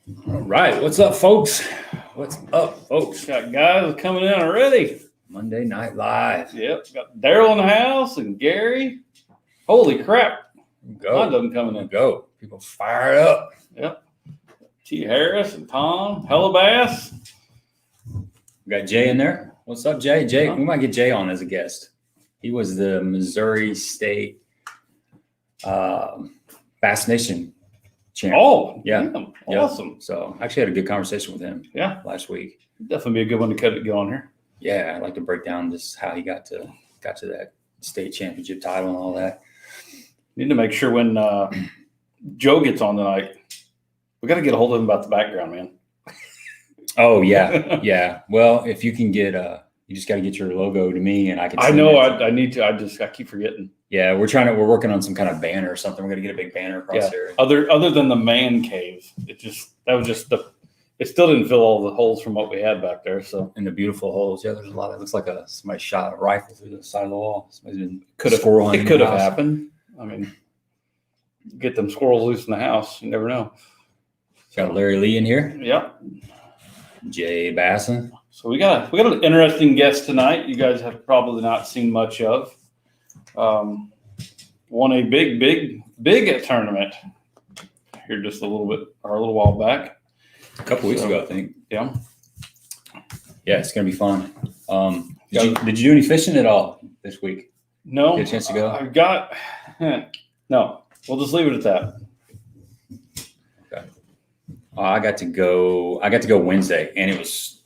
All right, what's up, folks? What's up, folks? Got guys coming in already. Monday Night Live. Yep, got Daryl in the house and Gary. Holy crap! Go. Of them coming in. Go. People fired up. Yep. T. Harris and Tom. Hello, Bass. We got Jay in there. What's up, Jay? Jay, we might get Jay on as a guest. He was the Missouri State Bass Nation champion. Oh, yeah. Damn. Awesome. Yep. So I actually had a good conversation with him. Yeah. Last week. Definitely be a good one to get on here. Yeah, I'd like to break down just how he got to that state championship title and all that. Need to make sure when Joe gets on tonight, we got to get a hold of him about the background, man. Oh yeah, yeah. Well, if you can get you just got to get your logo to me, and I can. I know. I need to. I keep forgetting. Yeah, we're working on some kind of banner or something. We're gonna get a big banner across there. Other than the man cave, it still didn't fill all the holes from what we had back there. So and the beautiful holes. Yeah, there's a lot. It looks like somebody shot a rifle through the side of the wall. It could have happened. I mean, get them squirrels loose in the house. You never know. Got Larry Lee in here. Yep. Jay Basson. So we got an interesting guest tonight. You guys have probably not seen much of. Won a big tournament here just a little while back. A couple weeks ago, I think. Yeah. Yeah, it's gonna be fun. Did you do any fishing at all this week? No. Get a chance to go? I've got no. We'll just leave it at that. Okay. I got to go Wednesday, and it was.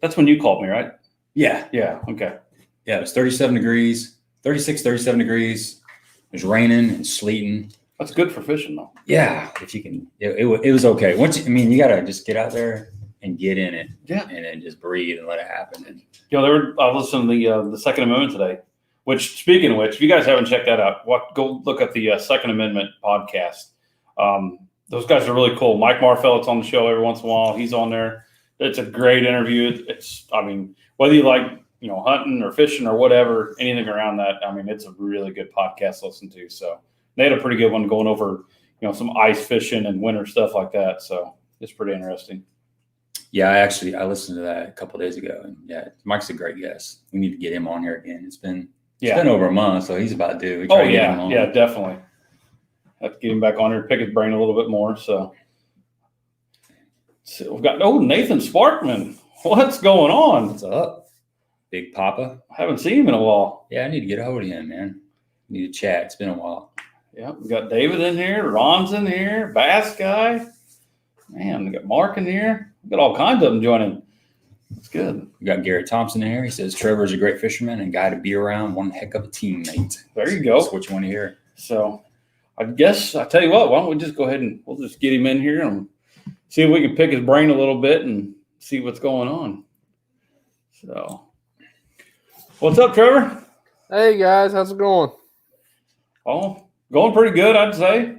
That's when you called me, right? Yeah. Yeah. Okay. Yeah, it was 37 degrees, 36, 37 degrees. It was raining and sleeting. That's good for fishing, though. Yeah, if you can, it was okay. You gotta just get out there and get in it. Yeah. And then just breathe and let it happen. And I was listening to the Second Amendment today. Which, speaking of which, if you guys haven't checked that out, go look at the Second Amendment podcast. Those guys are really cool. Mike Marfellett's on the show every once in a while. He's on there. It's a great interview. Whether you like, hunting or fishing or whatever, anything around that, it's a really good podcast to listen to. So they had a pretty good one going over, some ice fishing and winter stuff like that. So it's pretty interesting. Yeah, I listened to that a couple of days ago, and yeah, Mike's a great guest. We need to get him on here again. It's been over a month, so he's about due. Yeah, definitely. Have to get him back on here, pick his brain a little bit more. So we've got Nathan Sparkman. What's going on? What's up, Big Papa? I haven't seen him in a while. Yeah, I need to get a hold of him, man. Need to chat. It's been a while. Yeah, we got David in here, Ron's in here, Bass guy. Man, we got Mark in here. We got all kinds of them joining. That's good. We got Garrett Thompson in here. He says Trevor's a great fisherman and guy to be around. One heck of a teammate. There you go. That's what you want to hear. So I guess I tell you what, why don't we just go ahead and we'll just get him in here and see if we can pick his brain a little bit and see what's going on. So what's up, Trevor? Hey guys, how's it going? Oh, going pretty good, I'd say,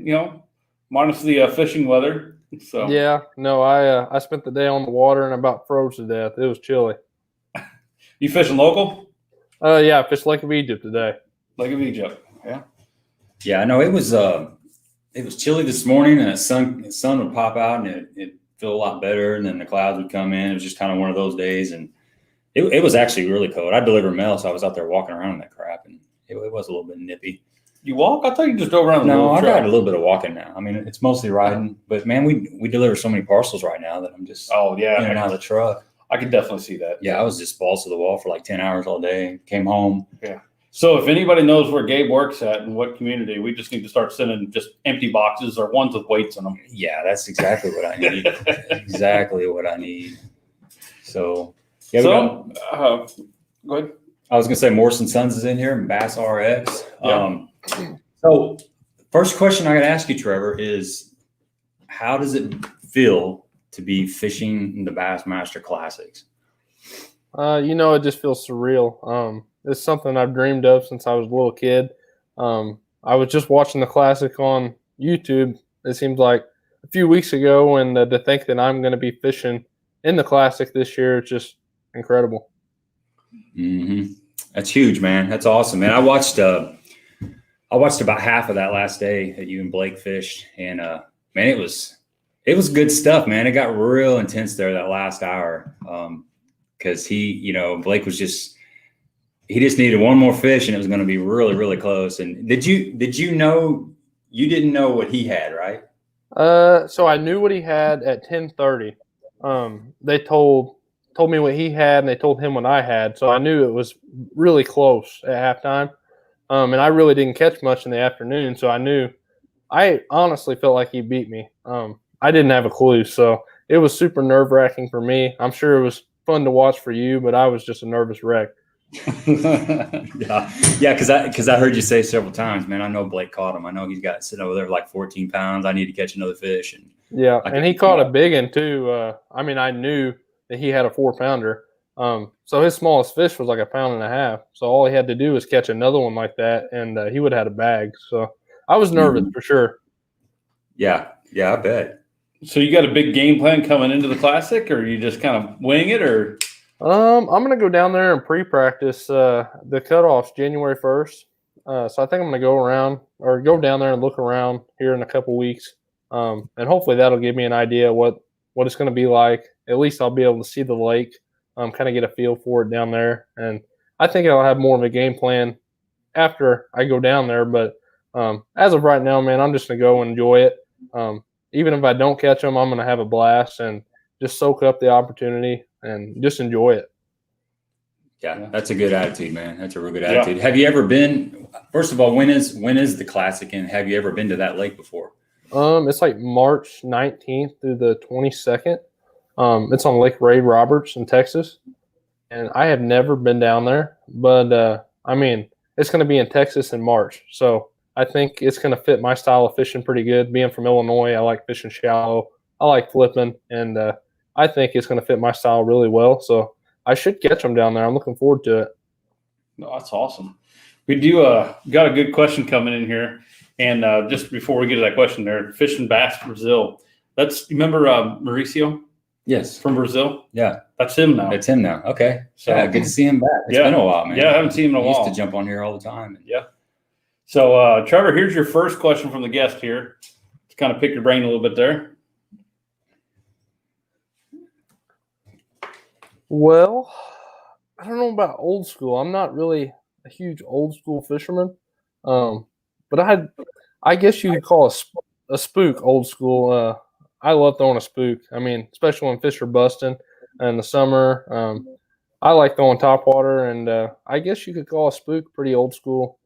minus the fishing weather. So yeah, no, I spent the day on the water and about froze to death. It was chilly. You fishing local? Yeah, I fished Lake of Egypt today. Lake of Egypt, yeah. Yeah, I know it was chilly this morning, and the sun would pop out, and it feel a lot better, and then the clouds would come in. It was just kind of one of those days, and it was actually really cold. I delivered mail, so I was out there walking around in that crap, and it was a little bit nippy. You walk? I thought you just drove around. No, I got a little bit of walking now. It's mostly riding, but man, we deliver so many parcels right now that I'm just in and out of the truck. I can definitely see that. Yeah, I was just balls to the wall for like 10 hours all day. Came home. Yeah. So if anybody knows where Gabe works at and what community, we just need to start sending just empty boxes or ones with weights in them. Yeah, that's exactly what I need. Exactly what I need. So yeah. So go ahead. I was gonna say Morrison Sons is in here and Bass RX. Yeah. So first question I got to ask you, Trevor, is how does it feel to be fishing in the Bassmaster Classics? It just feels surreal. It's something I've dreamed of since I was a little kid. I was just watching the Classic on YouTube. It seems like a few weeks ago, and to think that I'm going to be fishing in the Classic this year, it's just incredible. Mm-hmm. That's huge, man. That's awesome, man. I watched about half of that last day that you and Blake fished, and man, it was It was good stuff, man. It got real intense there that last hour. Because Blake was he just needed one more fish and it was going to be really, really close. And did you know, you didn't know what he had, right? So I knew what he had at 10:30. They told me what he had, and they told him what I had. So I knew it was really close at halftime. And I really didn't catch much in the afternoon, so I honestly felt like he beat me. I didn't have a clue, so it was super nerve-wracking for me. I'm sure it was fun to watch for you, but I was just a nervous wreck. yeah, because I heard you say several times, man. I know Blake caught him. I know he's got sitting over there like 14 pounds. I need to catch another fish. And he caught a big one too. I knew that he had a 4-pounder. So his smallest fish was like 1.5 pounds. So all he had to do was catch another one like that, and he would have had a bag. So I was nervous for sure. Yeah, I bet. So you got a big game plan coming into the Classic, or you just kind of wing it, or? I'm gonna go down there and pre-practice the cutoffs January 1st. So I think I'm gonna go down there and look around here in a couple weeks, and hopefully that'll give me an idea what it's gonna be like. At least I'll be able to see the lake, kind of get a feel for it down there, and I think I'll have more of a game plan after I go down there. But as of right now, man, I'm just gonna go and enjoy it. Even if I don't catch them, I'm gonna have a blast and just soak up the opportunity and just enjoy it. Yeah, that's a good attitude, man. That's a real good attitude. Have you ever been? First of all, when is the Classic, and have you ever been to that lake before? It's like March 19th through the 22nd. It's on Lake Ray Roberts in Texas, and I have never been down there. But it's going to be in Texas in March, so I think it's going to fit my style of fishing pretty good. Being from Illinois, I like fishing shallow. I like flipping, and I think it's going to fit my style really well. So I should catch them down there. I'm looking forward to it. No, that's awesome. We do got a good question coming in here. And just before we get to that question there, fishing bass Brazil. You remember Mauricio? Yes. From Brazil? Yeah. That's him now. It's him now. Okay. So yeah, good to see him back. It's been a while, man. Yeah, I haven't seen him in a while. He used to jump on here all the time. Yeah. So, Trevor, here's your first question from the guest here. To kind of pick your brain a little bit there. Well, I don't know about old school. I'm not really a huge old school fisherman. But I guess you could call a spook old school. I love throwing a spook. Especially when fish are busting in the summer. I like throwing topwater, and I guess you could call a spook pretty old school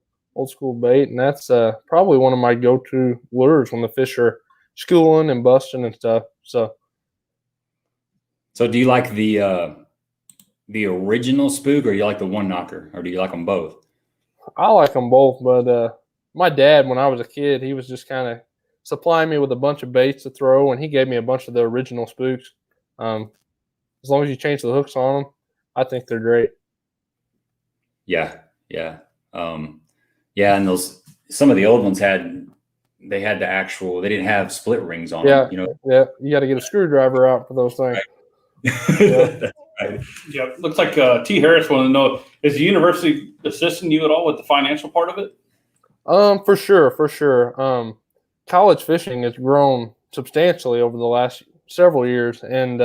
bait. And that's probably one of my go-to lures when the fish are schooling and busting and stuff. So do you like the original spook, or you like the one knocker, or do you like them both? I like them both, but my dad, when I was a kid, he was just kind of supplying me with a bunch of baits to throw, and he gave me a bunch of the original spooks. As long as you change the hooks on them, I think they're great. Yeah. And some of the old ones they didn't have split rings on them. Yeah, you got to get a screwdriver out for those things. Right. Right. Yeah, looks like T. Harris wanted to know, is the university assisting you at all with the financial part of it? For sure. College fishing has grown substantially over the last several years, and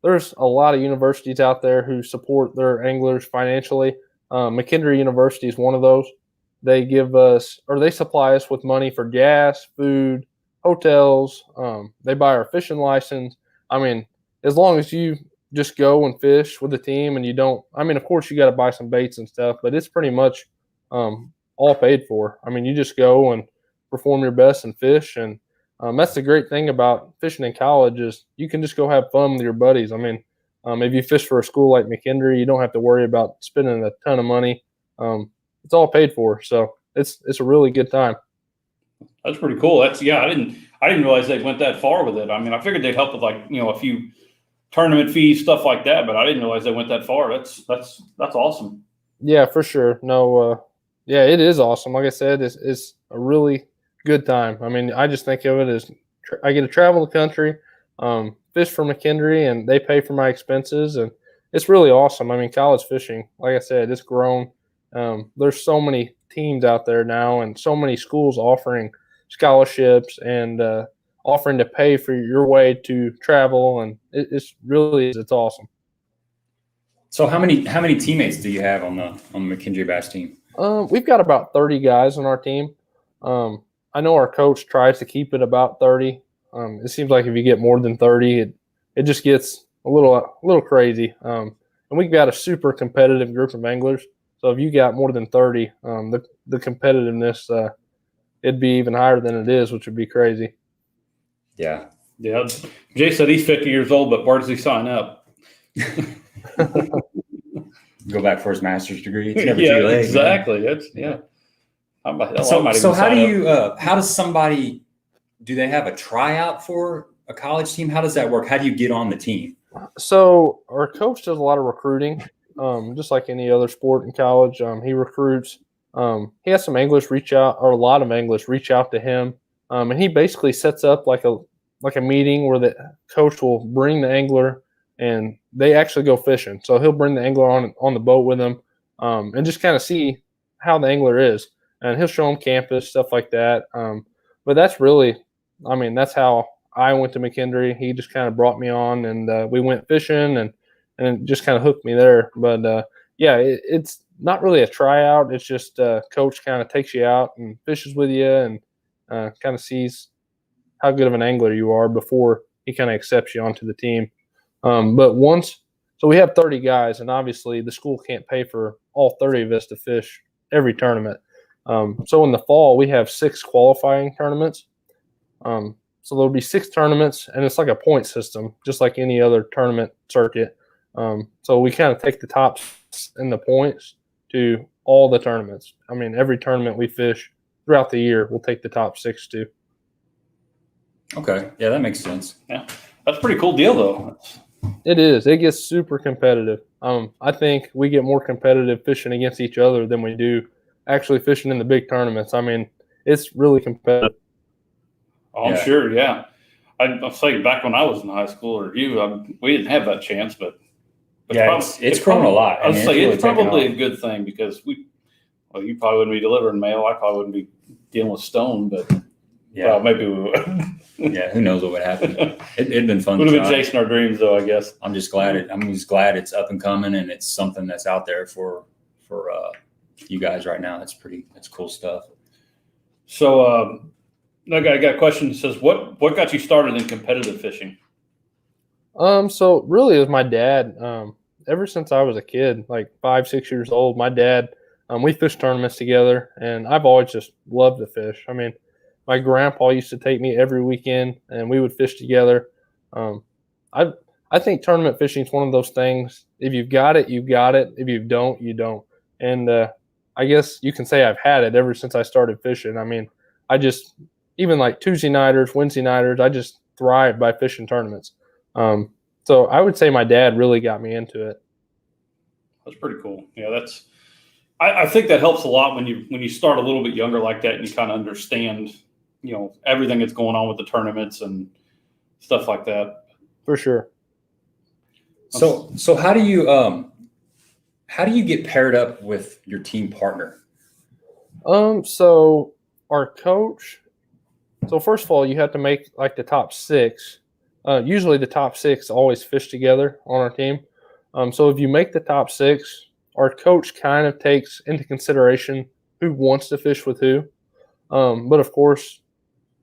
there's a lot of universities out there who support their anglers financially. McKendree University is one of those. They they supply us with money for gas, food, hotels. They buy our fishing license. As long as you just go and fish with the team, and you don't, of course you got to buy some baits and stuff, but it's pretty much all paid for. You just go and perform your best and fish. And that's the great thing about fishing in college is you can just go have fun with your buddies. If you fish for a school like McKendree, you don't have to worry about spending a ton of money. It's all paid for. So it's a really good time. That's pretty cool. I didn't realize they went that far with it. I figured they'd help with a few tournament fees, stuff like that, but I didn't realize they went that far. That's awesome. Yeah, for sure. No, yeah, it is awesome. Like I said, it's a really good time. I just think of it as I get to travel the country, fish for McKendree, and they pay for my expenses, and it's really awesome. College fishing, like I said, it's grown. There's so many teams out there now, and so many schools offering scholarships and offering to pay for your way to travel, and it's awesome. So how many teammates do you have on the McKendree Bass team? We've got about 30 guys on our team. I know our coach tries to keep it about 30. It seems like if you get more than 30, it just gets a little crazy. And we've got a super competitive group of anglers. So if you got more than 30, the competitiveness, it'd be even higher than it is, which would be crazy. Yeah. Jay said he's 50 years old, but where does he sign up? Go back for his master's degree. It's never too late, exactly. Man. So how do you? How does somebody? Do they have a tryout for a college team? How does that work? How do you get on the team? So our coach does a lot of recruiting, just like any other sport in college. He recruits. He has some anglers reach out, or a lot of anglers reach out to him, and he basically sets up like a meeting where the coach will bring the angler, and they actually go fishing. So he'll bring the angler on the boat with him, and just kind of see how the angler is, and he'll show him campus, stuff like that. But that's really, that's how I went to McKendree. He just kind of brought me on, and we went fishing, and it just kind of hooked me there. But it's not really a tryout. It's just coach kind of takes you out and fishes with you, and kind of sees how good of an angler you are before he kind of accepts you onto the team. So we have 30 guys, and obviously the school can't pay for all 30 of us to fish every tournament. So in the fall, we have 6 qualifying tournaments. So there'll be 6 tournaments, and it's like a point system, just like any other tournament circuit. So we kind of take the tops and the points to all the tournaments. Every tournament we fish throughout the year, we'll take the top 6 to. Okay. Yeah, that makes sense. Yeah. That's a pretty cool deal, though. It is. It gets super competitive. I think we get more competitive fishing against each other than we do actually fishing in the big tournaments. It's really competitive. Oh, I'm sure, yeah. I'll say back when I was in high school, or we didn't have that chance, but yeah, it's grown a lot. I would say it's probably a good thing, because you probably wouldn't be delivering mail. I probably wouldn't be dealing with stone, but maybe we would. Yeah, who knows what would happen? It'd been fun. Would have been chasing our dreams, though, I guess. I'm just glad it's up and coming, and it's something that's out there for you guys right now. That's cool stuff. So, I got a question that says, what got you started in competitive fishing? So really it was my dad. Ever since I was a kid, like 5-6 years old, my dad, we fished tournaments together, and I've always just loved to fish. My grandpa used to take me every weekend, and we would fish together. I think tournament fishing is one of those things. If you've got it, you've got it. If you don't, you don't. And I guess you can say I've had it ever since I started fishing. I just, even like Tuesday nighters, Wednesday nighters, I just thrive by fishing tournaments. So I would say my dad really got me into it. That's pretty cool. Yeah, I think that helps a lot when you start a little bit younger like that, and you kind of understand, everything that's going on with the tournaments and stuff like that. For sure. So how do you get paired up with your team partner? So our coach. So first of all, you have to make like the top 6. Usually the top 6 always fish together on our team. So if you make the top 6, our coach kind of takes into consideration who wants to fish with who. But of course,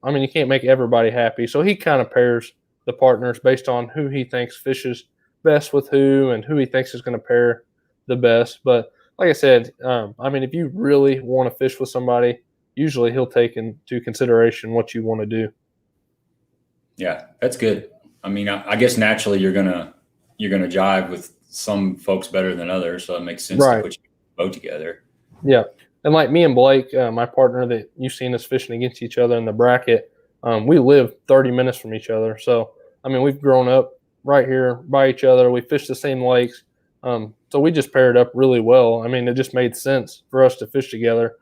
you can't make everybody happy. So he kind of pairs the partners based on who he thinks fishes best with who, and who he thinks is going to pair the best. But like I said, if you really want to fish with somebody, usually he'll take into consideration what you want to do. Yeah, that's good. I guess naturally you're gonna jive with some folks better than others, so it makes sense to put you both together. Yeah, and like me and Blake, my partner that you've seen us fishing against each other in the bracket, we live 30 minutes from each other. So we've grown up right here by each other. We fish the same lakes, so we just paired up really well. It just made sense for us to fish together.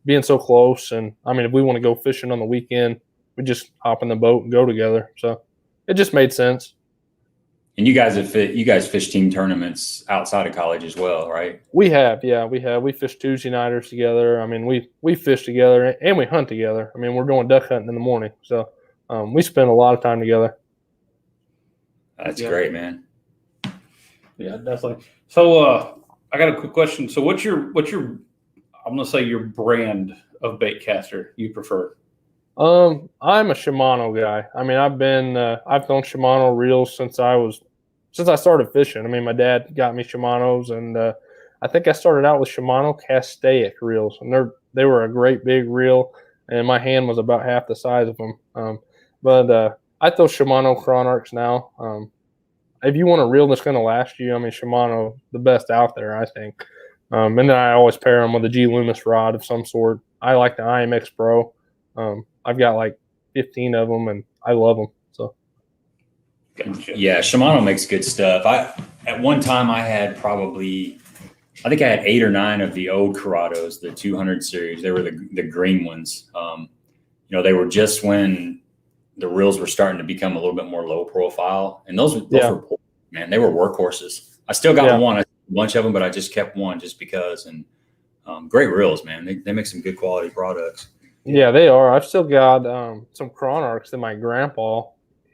Being so close, and if we want to go fishing on the weekend, we just hop in the boat and go together. So it just made sense. And you guys fish team tournaments outside of college as well, right? We have. We fish Tuesday nighters together. We fish together and we hunt together. We're going duck hunting in the morning. So we spend a lot of time together. That's great, man. Yeah, definitely. So I got a quick question. So what's your I'm gonna say your brand of baitcaster you prefer? I'm a Shimano guy. I mean, I've known Shimano reels since I started fishing. I mean, my dad got me Shimano's, and I think I started out with Shimano Castaic reels, and they were a great big reel, and my hand was about half the size of them. But I throw Shimano Chronarchs now. If you want a reel that's going to last you, I mean, Shimano, the best out there, I think. And then I always pair them with a G Loomis rod of some sort. I like the IMX Pro. I've got like 15 of them, and I love them. So, yeah, Shimano makes good stuff. At one time I think I had 8 or 9 of the old Corrados, the 200 series. They were the green ones. They were just when the reels were starting to become a little bit more low profile, and those were, man, they were workhorses. I still got one, a bunch of them, but I just kept one just because. And great reels, man. They make some good quality products. Yeah, they are. I've still got some Chronarchs that my grandpa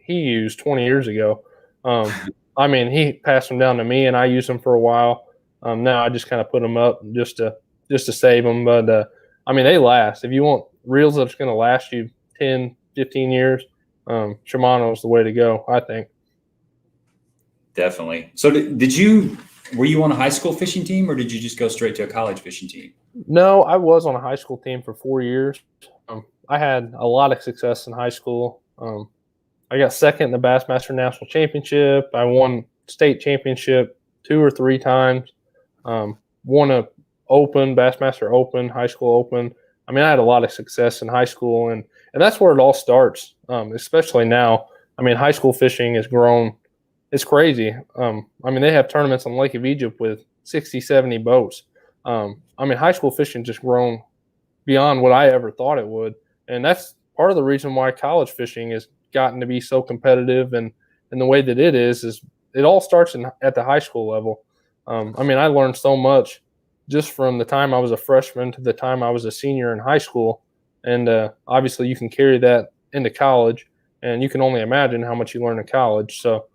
he used 20 years ago. I mean, he passed them down to me, and I used them for a while. Now I just kind of put them up just to save them. But I mean, they last. If you want reels that's going to last you 10, 15 years, Shimano is the way to go, I think. Definitely. So were you on a high school fishing team, or did you just go straight to a college fishing team? No, I was on a high school team for 4 years. I had a lot of success in high school. I got second in the Bassmaster National Championship. I won state championship 2 or 3 times. Won a Bassmaster Open, high school Open. I mean, I had a lot of success in high school, and that's where it all starts, especially now. I mean, high school fishing has grown. It's crazy. I mean, they have tournaments on Lake of Egypt with 60, 70 boats. I mean, high school fishing just grown beyond what I ever thought it would. And that's part of the reason why college fishing has gotten to be so competitive. And the way that it is it all starts at the high school level. I mean, I learned so much just from the time I was a freshman to the time I was a senior in high school. And obviously you can carry that into college, and you can only imagine how much you learn in college. So,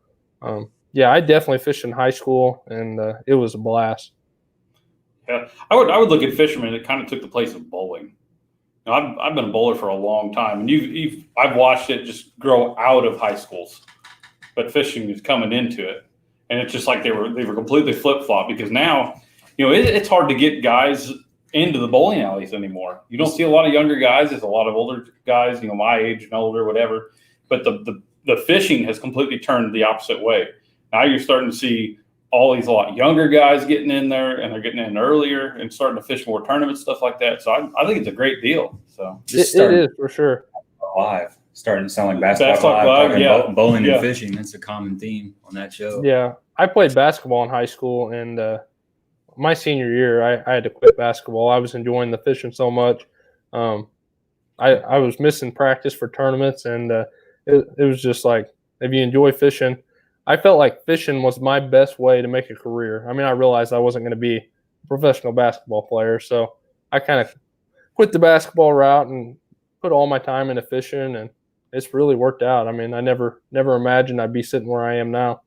yeah, I definitely fished in high school, and it was a blast. Yeah, I would look at fishermen. It kind of took the place of bowling. I've been a bowler for a long time, and I've watched it just grow out of high schools, but fishing is coming into it, and it's just like they were completely flip flop, because now, it's hard to get guys into the bowling alleys anymore. You don't see a lot of younger guys. There's a lot of older guys, my age and older, whatever. But the fishing has completely turned the opposite way. Now you're starting to see all these a lot younger guys getting in there, and they're getting in earlier and starting to fish more tournaments, stuff like that. So I think it's a great deal. So it is for sure. Live starting to sound like basketball live, talking bowling and fishing. That's a common theme on that show. Yeah, I played basketball in high school, and my senior year, I had to quit basketball. I was enjoying the fishing so much. I was missing practice for tournaments, and it was just like, if you enjoy fishing, I felt like fishing was my best way to make a career. I mean, I realized I wasn't going to be a professional basketball player, so I kind of quit the basketball route and put all my time into fishing, and it's really worked out. I mean, I never imagined I'd be sitting where I am now.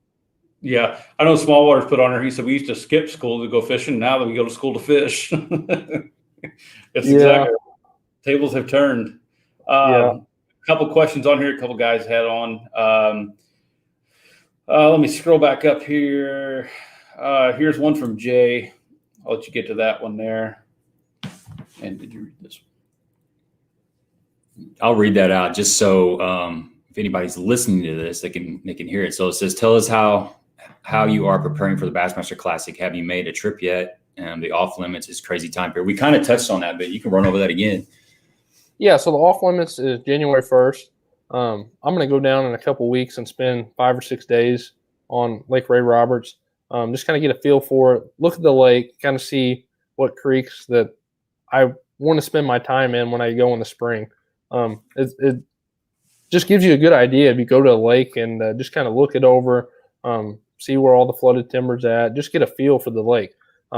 Yeah, I know Smallwater's put on there. He said we used to skip school to go fishing. Now that we go to school to fish, exactly. Tables have turned. A couple questions on here. A couple guys had on. Let me scroll back up here. Here's one from Jay. I'll let you get to that one there. And did you read this one? I'll read that out just so if anybody's listening to this, they can hear it. So it says, tell us how you are preparing for the Bassmaster Classic. Have you made a trip yet? The off limits is crazy time period. We kind of touched on that, but you can run over that again. Yeah, so the off limits is January 1st. I'm going to go down in a couple weeks and spend 5 or 6 days on Lake Ray Roberts. Just kind of get a feel for it, look at the lake, kind of see what creeks that I want to spend my time in when I go in the spring. It just gives you a good idea if you go to a lake and just kind of look it over, see where all the flooded timber's at, just get a feel for the lake.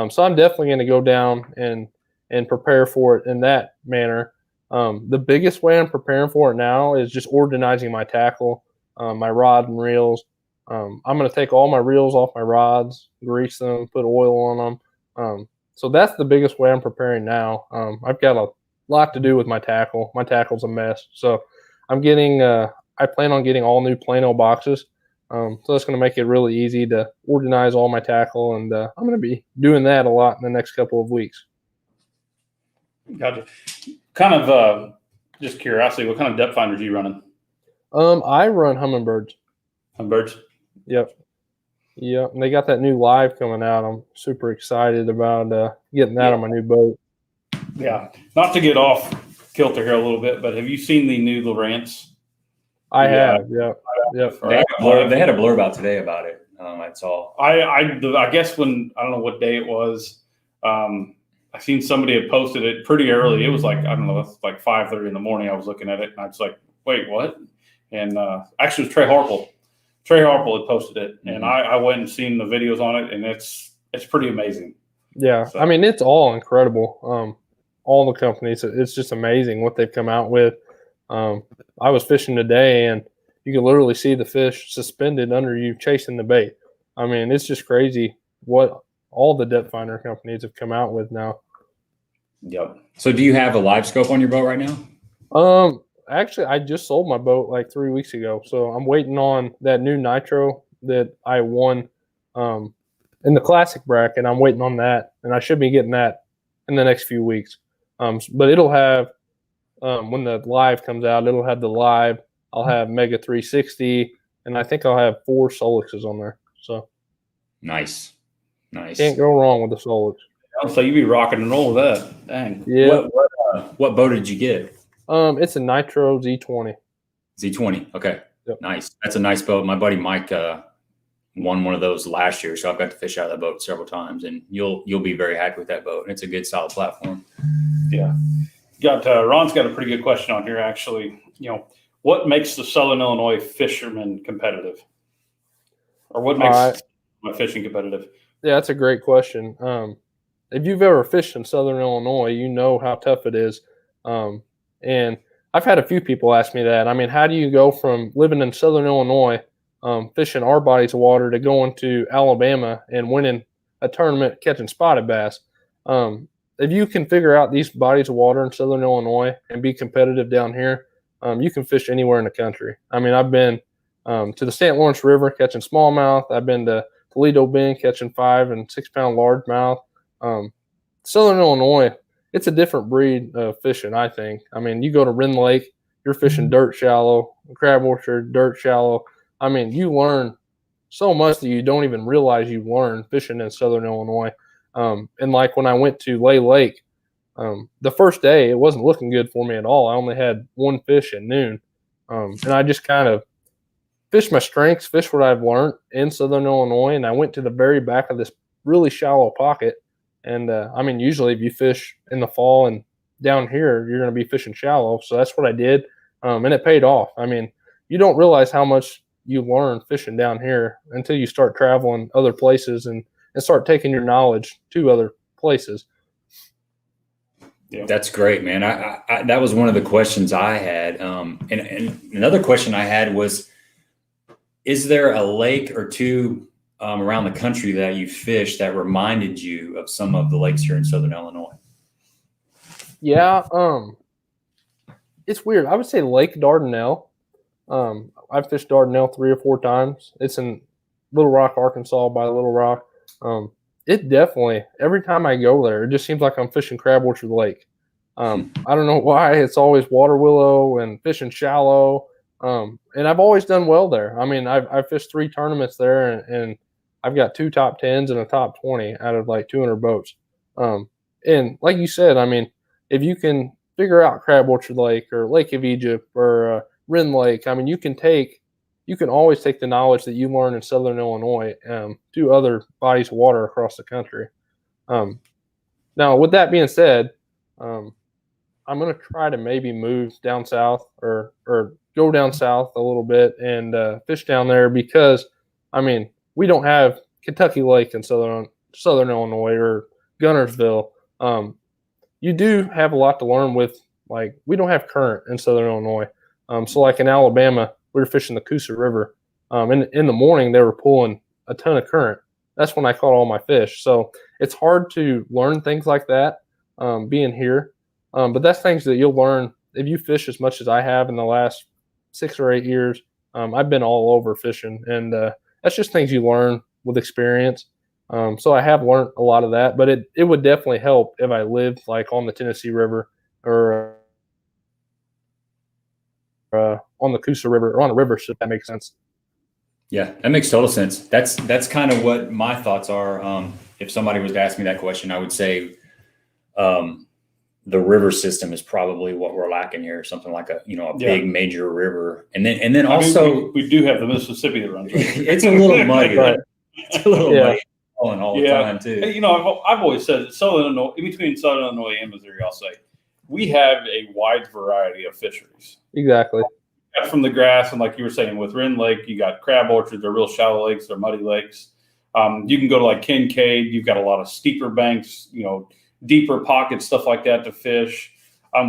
So I'm definitely going to go down and prepare for it in that manner. The biggest way I'm preparing for it now is just organizing my tackle, my rod and reels. I'm going to take all my reels off my rods, grease them, put oil on them. So that's the biggest way I'm preparing now. I've got a lot to do with my tackle. My tackle's a mess. So I'm getting, I plan on getting all new Plano boxes. So that's going to make it really easy to organize all my tackle. And I'm going to be doing that a lot in the next couple of weeks. Gotcha. Kind of just curiosity, what kind of depth finders are you running? I run Humminbirds. Humminbirds? Yep. And they got that new live coming out. I'm super excited about getting that on my new boat. Yeah. Not to get off kilter here a little bit, but have you seen the new Lowrance? I have. Yep. They had a blurb out today about it. I saw. I guess when, I don't know what day it was, I seen somebody had posted it pretty early. It was like, I don't know, it's like 5:30 in the morning. I was looking at it and I was like, wait, what? And actually it was Trey Harple. Trey Harple had posted it, and I went and seen the videos on it, and it's pretty amazing. Yeah, so. I mean, it's all incredible. All the companies, it's just amazing what they've come out with. I was fishing today, and you can literally see the fish suspended under you chasing the bait. I mean, it's just crazy what all the depth finder companies have come out with now. Yep. So do you have a live scope on your boat right now? Actually, I just sold my boat like 3 weeks ago, so I'm waiting on that new nitro that I won in the classic bracket. I'm waiting on that, and I should be getting that in the next few weeks. But it'll have when the live comes out, it'll have the live. I'll have Mega 360, and I think I'll have 4 Solixes on there. So nice. Can't go wrong with the Solix. So you be rocking and rolling with that. Dang. Yeah. What boat did you get? It's a Nitro Z20. Z20. Okay. Yep. Nice. That's a nice boat. My buddy Mike won one of those last year, so I've got to fish out of that boat several times, and you'll be very happy with that boat. It's a good, solid platform. Yeah. Ron's got a pretty good question on here, actually. You know, what makes the Southern Illinois fisherman competitive, or what makes my fishing competitive? Yeah, that's a great question. If you've ever fished in Southern Illinois, you know how tough it is. And I've had a few people ask me that. I mean, how do you go from living in Southern Illinois, fishing our bodies of water, to going to Alabama and winning a tournament catching spotted bass? If you can figure out these bodies of water in Southern Illinois and be competitive down here, you can fish anywhere in the country. I mean, I've been to the St. Lawrence River catching smallmouth. I've been to Toledo Bend catching 5 and 6 pound largemouth. Southern Illinois, it's a different breed of fishing, I think. I mean, you go to Wren Lake, you're fishing dirt shallow, Crab Orchard, dirt shallow. I mean, you learn so much that you don't even realize you learn fishing in Southern Illinois. And like when I went to Lay Lake, the first day, it wasn't looking good for me at all. I only had 1 fish at noon. And I just kind of fished my strengths, fished what I've learned in Southern Illinois, and I went to the very back of this really shallow pocket. And, I mean, usually if you fish in the fall and down here, you're going to be fishing shallow. So that's what I did, and it paid off. I mean, you don't realize how much you learn fishing down here until you start traveling other places and start taking your knowledge to other places. Yeah. That's great, man. I that was one of the questions I had. And another question I had was, is there a lake or two around the country that you fished that reminded you of some of the lakes here in Southern Illinois? Yeah, it's weird. I would say Lake Dardanelle. I've fished Dardanelle 3 or 4 times. It's in Little Rock, Arkansas, by Little Rock. It definitely, every time I go there, it just seems like I'm fishing Crab Orchard Lake. I don't know why. It's always water willow and fishing shallow. And I've always done well there. I mean, I've fished 3 tournaments there, and I've got 2 top 10s and a top 20 out of like 200 boats. And like you said, I mean, if you can figure out Crab Orchard Lake or Lake of Egypt or Wren Lake, I mean, you can always take the knowledge that you learn in Southern Illinois to other bodies of water across the country. Now, with that being said, I'm going to try to maybe move down south or go down south a little bit and fish down there because, I mean, we don't have Kentucky Lake in Southern Illinois or Gunnersville. You do have a lot to learn with like we don't have current in Southern Illinois. So like in Alabama, we were fishing the Coosa River. In the morning, they were pulling a ton of current. That's when I caught all my fish. So it's hard to learn things like that being here. But that's things that you'll learn if you fish as much as I have in the last 6 or 8 years. I've been all over fishing, and that's just things you learn with experience. So I have learned a lot of that, but it would definitely help if I lived like on the Tennessee River or on the Coosa River or on a river, if that makes sense. Yeah, that makes total sense. That's kind of what my thoughts are. If somebody was to ask me that question, I would say the river system is probably what we're lacking here. Something like a big major river, and then also we do have the Mississippi that runs. Right. It's a little muddy. Right. It's a little muddy all the time too. I've always said Southern Illinois, in between Southern Illinois and Missouri, I'll say we have a wide variety of fisheries. Exactly. From the grass, and like you were saying, with Wren Lake, you got crab orchards. They're real shallow lakes. They're muddy lakes. You can go to like Kincaid. You've got a lot of steeper banks, deeper pockets, stuff like that to fish.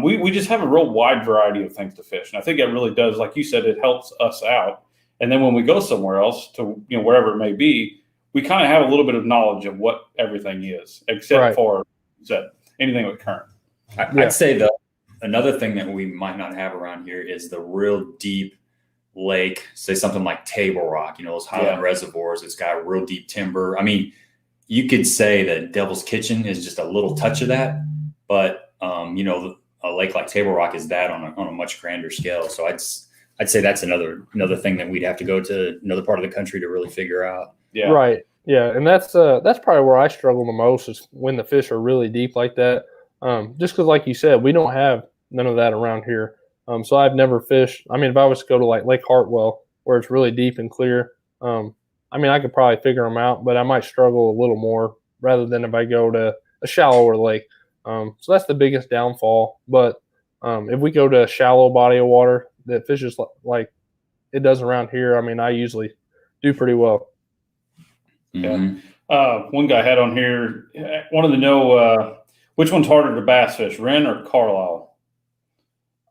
We just have a real wide variety of things to fish, and I think it really does. Like you said, it helps us out. And then when we go somewhere else to wherever it may be, we kind of have a little bit of knowledge of what everything is, except for anything with current. I'd say another thing that we might not have around here is the real deep lake, say something like Table Rock, those highland reservoirs. It's got real deep timber. I mean, you could say that Devil's Kitchen is just a little touch of that, but a lake like Table Rock is that on a much grander scale. So I'd say that's another thing that we'd have to go to another part of the country to really figure out. Yeah. Right. Yeah. And that's probably where I struggle the most is when the fish are really deep like that. Just because, like you said, we don't have none of that around here. So I've never fished. I mean, if I was to go to like Lake Hartwell, where it's really deep and clear, I could probably figure them out, but I might struggle a little more rather than if I go to a shallower lake. So that's the biggest downfall. But if we go to a shallow body of water that fishes like it does around here, I usually do pretty well. Yeah. One guy had on here, wanted to know which one's harder to bass fish, Wren or Carlisle?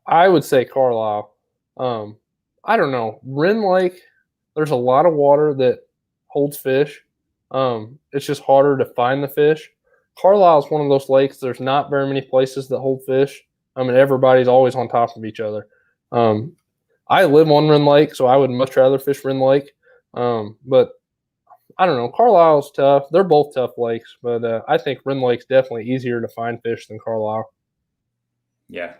I would say Carlisle. I don't know. Wren Lake, there's a lot of water that holds fish. It's just harder to find the fish. Carlisle is one of those lakes. There's not very many places that hold fish. Everybody's always on top of each other. I live on Wren Lake, so I would much rather fish Wren Lake. But I don't know. Carlisle's tough. They're both tough lakes, but I think Wren Lake's definitely easier to find fish than Carlisle. Yeah.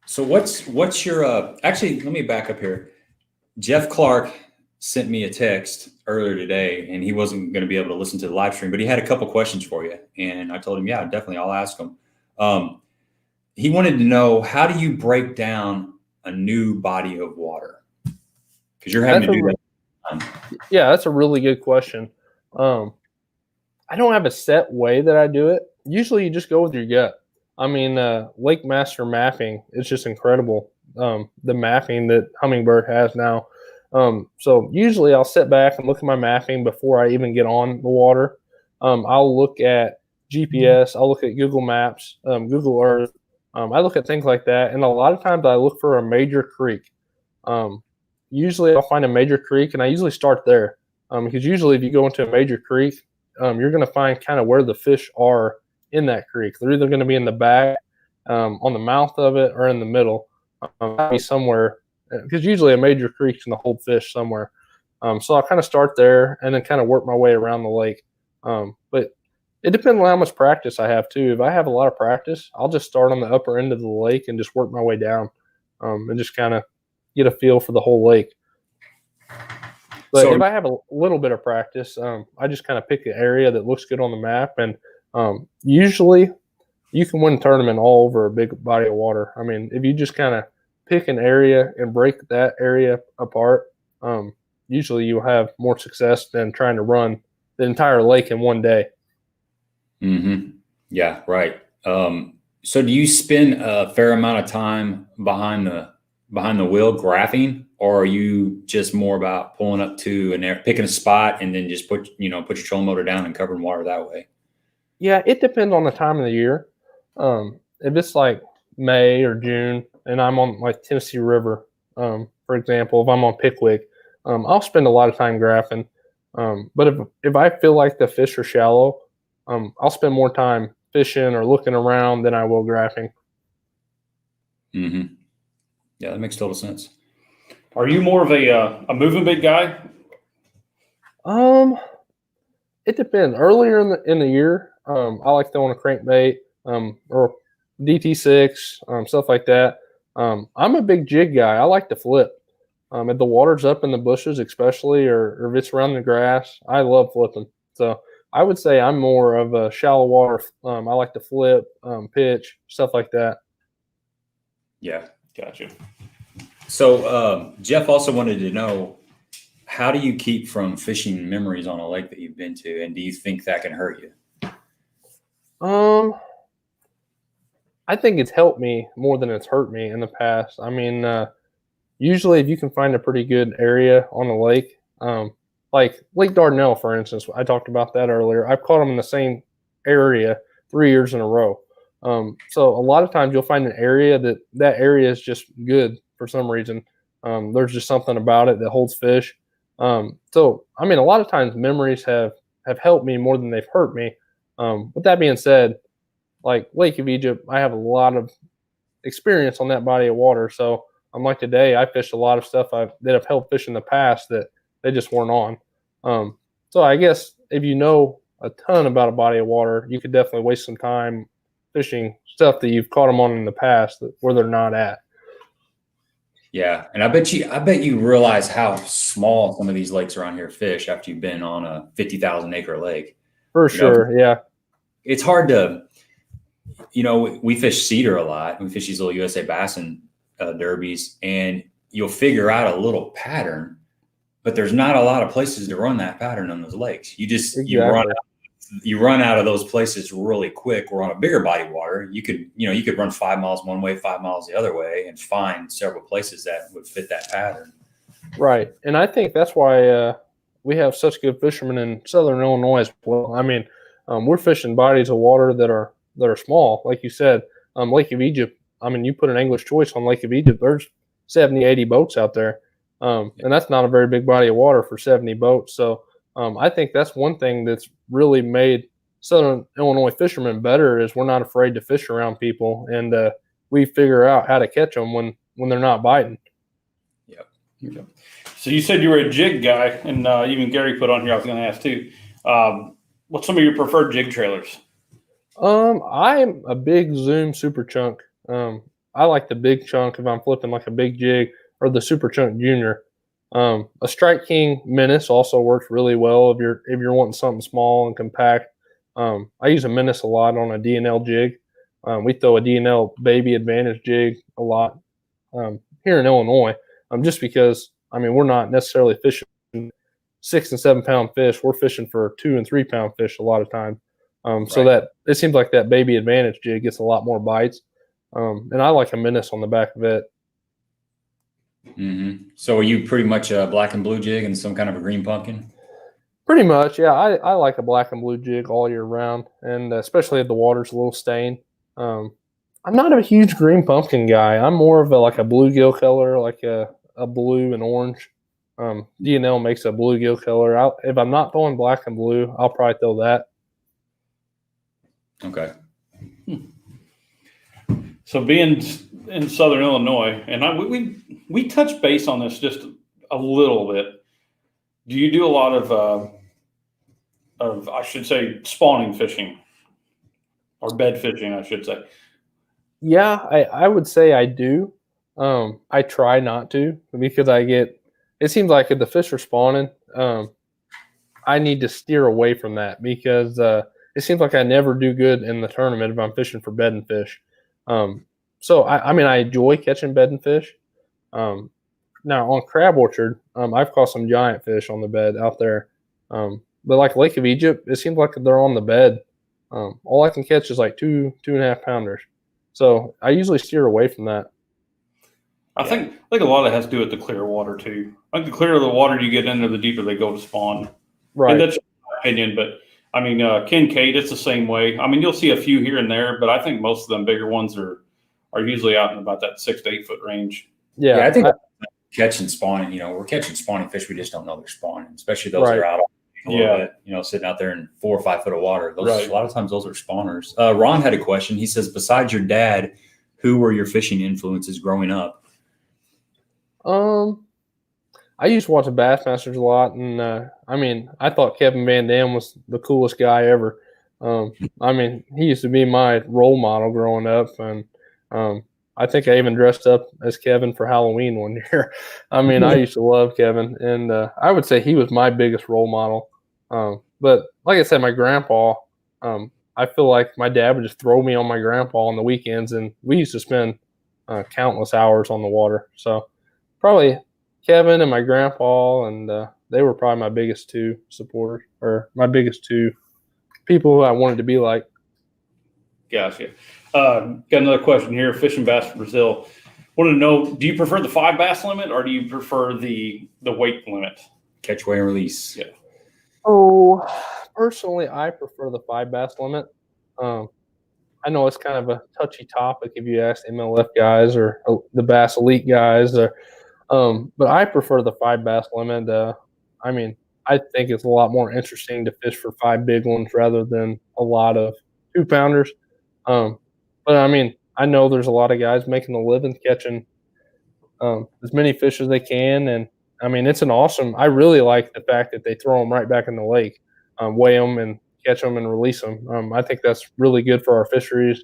So what's your actually, let me back up here. Jeff Clark sent me a text earlier today, and he wasn't going to be able to listen to the live stream, but he had a couple questions for you. And I told him, yeah, definitely, I'll ask him. He wanted to know, how do you break down a new body of water? Because you're having to do that. Yeah, that's a really good question. I don't have a set way that I do it. Usually you just go with your gut. Lake Master mapping is just incredible. The mapping that Humminbird has now. So usually I'll sit back and look at my mapping before I even get on the water. I'll look at GPS. I'll look at Google Maps, Google Earth. I look at things like that. And a lot of times I look for a major creek. Usually I'll find a major creek, and I usually start there. Because usually if you go into a major creek, you're going to find kind of where the fish are in that creek. They're either going to be in the back, on the mouth of it, or in the middle. Be somewhere, because usually a major creek's going to hold fish somewhere. So I'll kind of start there and then kind of work my way around the lake. But it depends on how much practice I have too. If I have a lot of practice, I'll just start on the upper end of the lake and just work my way down, and just kind of get a feel for the whole lake. But if I have a little bit of practice, I just kind of pick an area that looks good on the map, and usually you can win a tournament all over a big body of water. If you just kind of pick an area and break that area apart, usually you'll have more success than trying to run the entire lake in one day. Mm-hmm. Yeah, right. So do you spend a fair amount of time behind the wheel graphing, or are you just more about pulling up to and picking a spot and then just put your trolling motor down and covering water that way? Yeah, it depends on the time of the year. if it's like May or June and I'm on like Tennessee River, for example, if I'm on Pickwick, I'll spend a lot of time graphing. But if I feel like the fish are shallow, I'll spend more time fishing or looking around than I will graphing. Mm-hmm. Yeah, that makes total sense. Are you more of a moving bait guy? It depends. Earlier in the year, I like throwing a crankbait, or DT6, stuff like that. I'm a big jig guy. I like to flip. If the water's up in the bushes, especially, or if it's around the grass, I love flipping. So I would say I'm more of a shallow water. I like to flip, pitch, stuff like that. Yeah. Gotcha. So Jeff also wanted to know, how do you keep from fishing memories on a lake that you've been to, and do you think that can hurt you? I think it's helped me more than it's hurt me in the past. I mean, usually if you can find a pretty good area on a lake, like Lake Dardanelle, for instance, I talked about that earlier. I've caught them in the same area 3 years in a row. So a lot of times you'll find an area that area is just good for some reason. There's just something about it that holds fish. So, I mean, a lot of times memories have helped me more than they've hurt me. With that being said, like Lake of Egypt, I have a lot of experience on that body of water. So, like today, I fished a lot of stuff that have helped fish in the past that they just weren't on. So, I guess if you know a ton about a body of water, you could definitely waste some time fishing stuff that you've caught them on in the past where they're not at. Yeah, and I bet you realize how small some of these lakes around here fish after you've been on a 50,000 acre lake. For sure, yeah. It's hard to, we fish cedar a lot. We fish these little USA Bass and derbies, and you'll figure out a little pattern, but there's not a lot of places to run that pattern on those lakes. You run out of those places really quick. We're on a bigger body of water. You could run 5 miles one way, 5 miles the other way, and find several places that would fit that pattern. Right. And I think that's why we have such good fishermen in Southern Illinois as well. I mean, we're fishing bodies of water that are small. Like you said, Lake of Egypt, I mean, you put an English choice on Lake of Egypt, there's 70, 80 boats out there. And that's not a very big body of water for 70 boats. So I think that's one thing that's really made Southern Illinois fishermen better is we're not afraid to fish around people, and we figure out how to catch them when they're not biting. Yep. So you said you were a jig guy, and even Gary put on here, I was going to ask too. What's some of your preferred jig trailers? I'm a big Zoom Super Chunk. I like the big chunk if I'm flipping like a big jig, or the Super Chunk Junior. A Strike King Menace also works really well if you're wanting something small and compact. I use a Menace a lot on a DNL jig. We throw a DNL Baby Advantage jig a lot here in Illinois, just because, I mean, we're not necessarily fishing 6 and 7 pound fish. We're fishing for 2 and 3 pound fish a lot of time. So that it seems like that Baby Advantage jig gets a lot more bites. And I like a Menace on the back of it. Mm-hmm. So are you pretty much a black and blue jig and some kind of a green pumpkin? Pretty much, yeah. I like a black and blue jig all year round, and especially if the water's a little stained. I'm not a huge green pumpkin guy. I'm more of a bluegill color, like a blue and orange. DNL makes a bluegill color. If I'm not throwing black and blue, I'll probably throw that. Okay. So being in Southern Illinois, and we touched base on this just a little bit. Do you do a lot of I should say spawning fishing or bed fishing, I should say? Yeah, I would say I do. I try not to, because it seems like if the fish are spawning, I need to steer away from that, because it seems like I never do good in the tournament if I'm fishing for bedding fish. So I mean, I enjoy catching bedding fish. Now on Crab Orchard, I've caught some giant fish on the bed out there. But like Lake of Egypt, it seems like they're on the bed. All I can catch is like 2.5 pounders. So I usually steer away from that. I think a lot of it has to do with the clear water too. Like the clearer the water you get into, the deeper they go to spawn. Right. And that's my opinion, but I mean, Kincaid, it's the same way. I mean, you'll see a few here and there, but I think most of them bigger ones are usually out in about that 6 to 8 foot range. Yeah, I think catching spawning, we're catching spawning fish. We just don't know they're spawning, especially those that are out a little bit, sitting out there in 4 or 5 foot of water. Those, a lot of times those are spawners. Ron had a question. He says, besides your dad, who were your fishing influences growing up? I used to watch the Bassmasters a lot, and I mean, I thought Kevin Van Dam was the coolest guy ever. I mean, he used to be my role model growing up, and I think I even dressed up as Kevin for Halloween one year. I mean, I used to love Kevin, and I would say he was my biggest role model. But like I said, my grandpa, I feel like my dad would just throw me on my grandpa on the weekends, and we used to spend countless hours on the water. So probably Kevin and my grandpa, and they were probably my biggest two supporters, or my biggest two people who I wanted to be like. Gotcha. Got another question here. Fishing bass from Brazil. Want to know, do you prefer the 5 bass limit, or do you prefer the weight limit? Catch, weigh, and release. Yeah. Oh, personally, I prefer the 5 bass limit. I know it's kind of a touchy topic if you ask MLF guys or the Bass Elite guys, or but I prefer the 5 bass limit. I mean, I think it's a lot more interesting to fish for 5 big ones rather than a lot of 2-pounders. But I mean, I know there's a lot of guys making a living catching as many fish as they can, and I mean, it's an awesome. I really like the fact that they throw them right back in the lake, weigh them and catch them and release them. I think that's really good for our fisheries.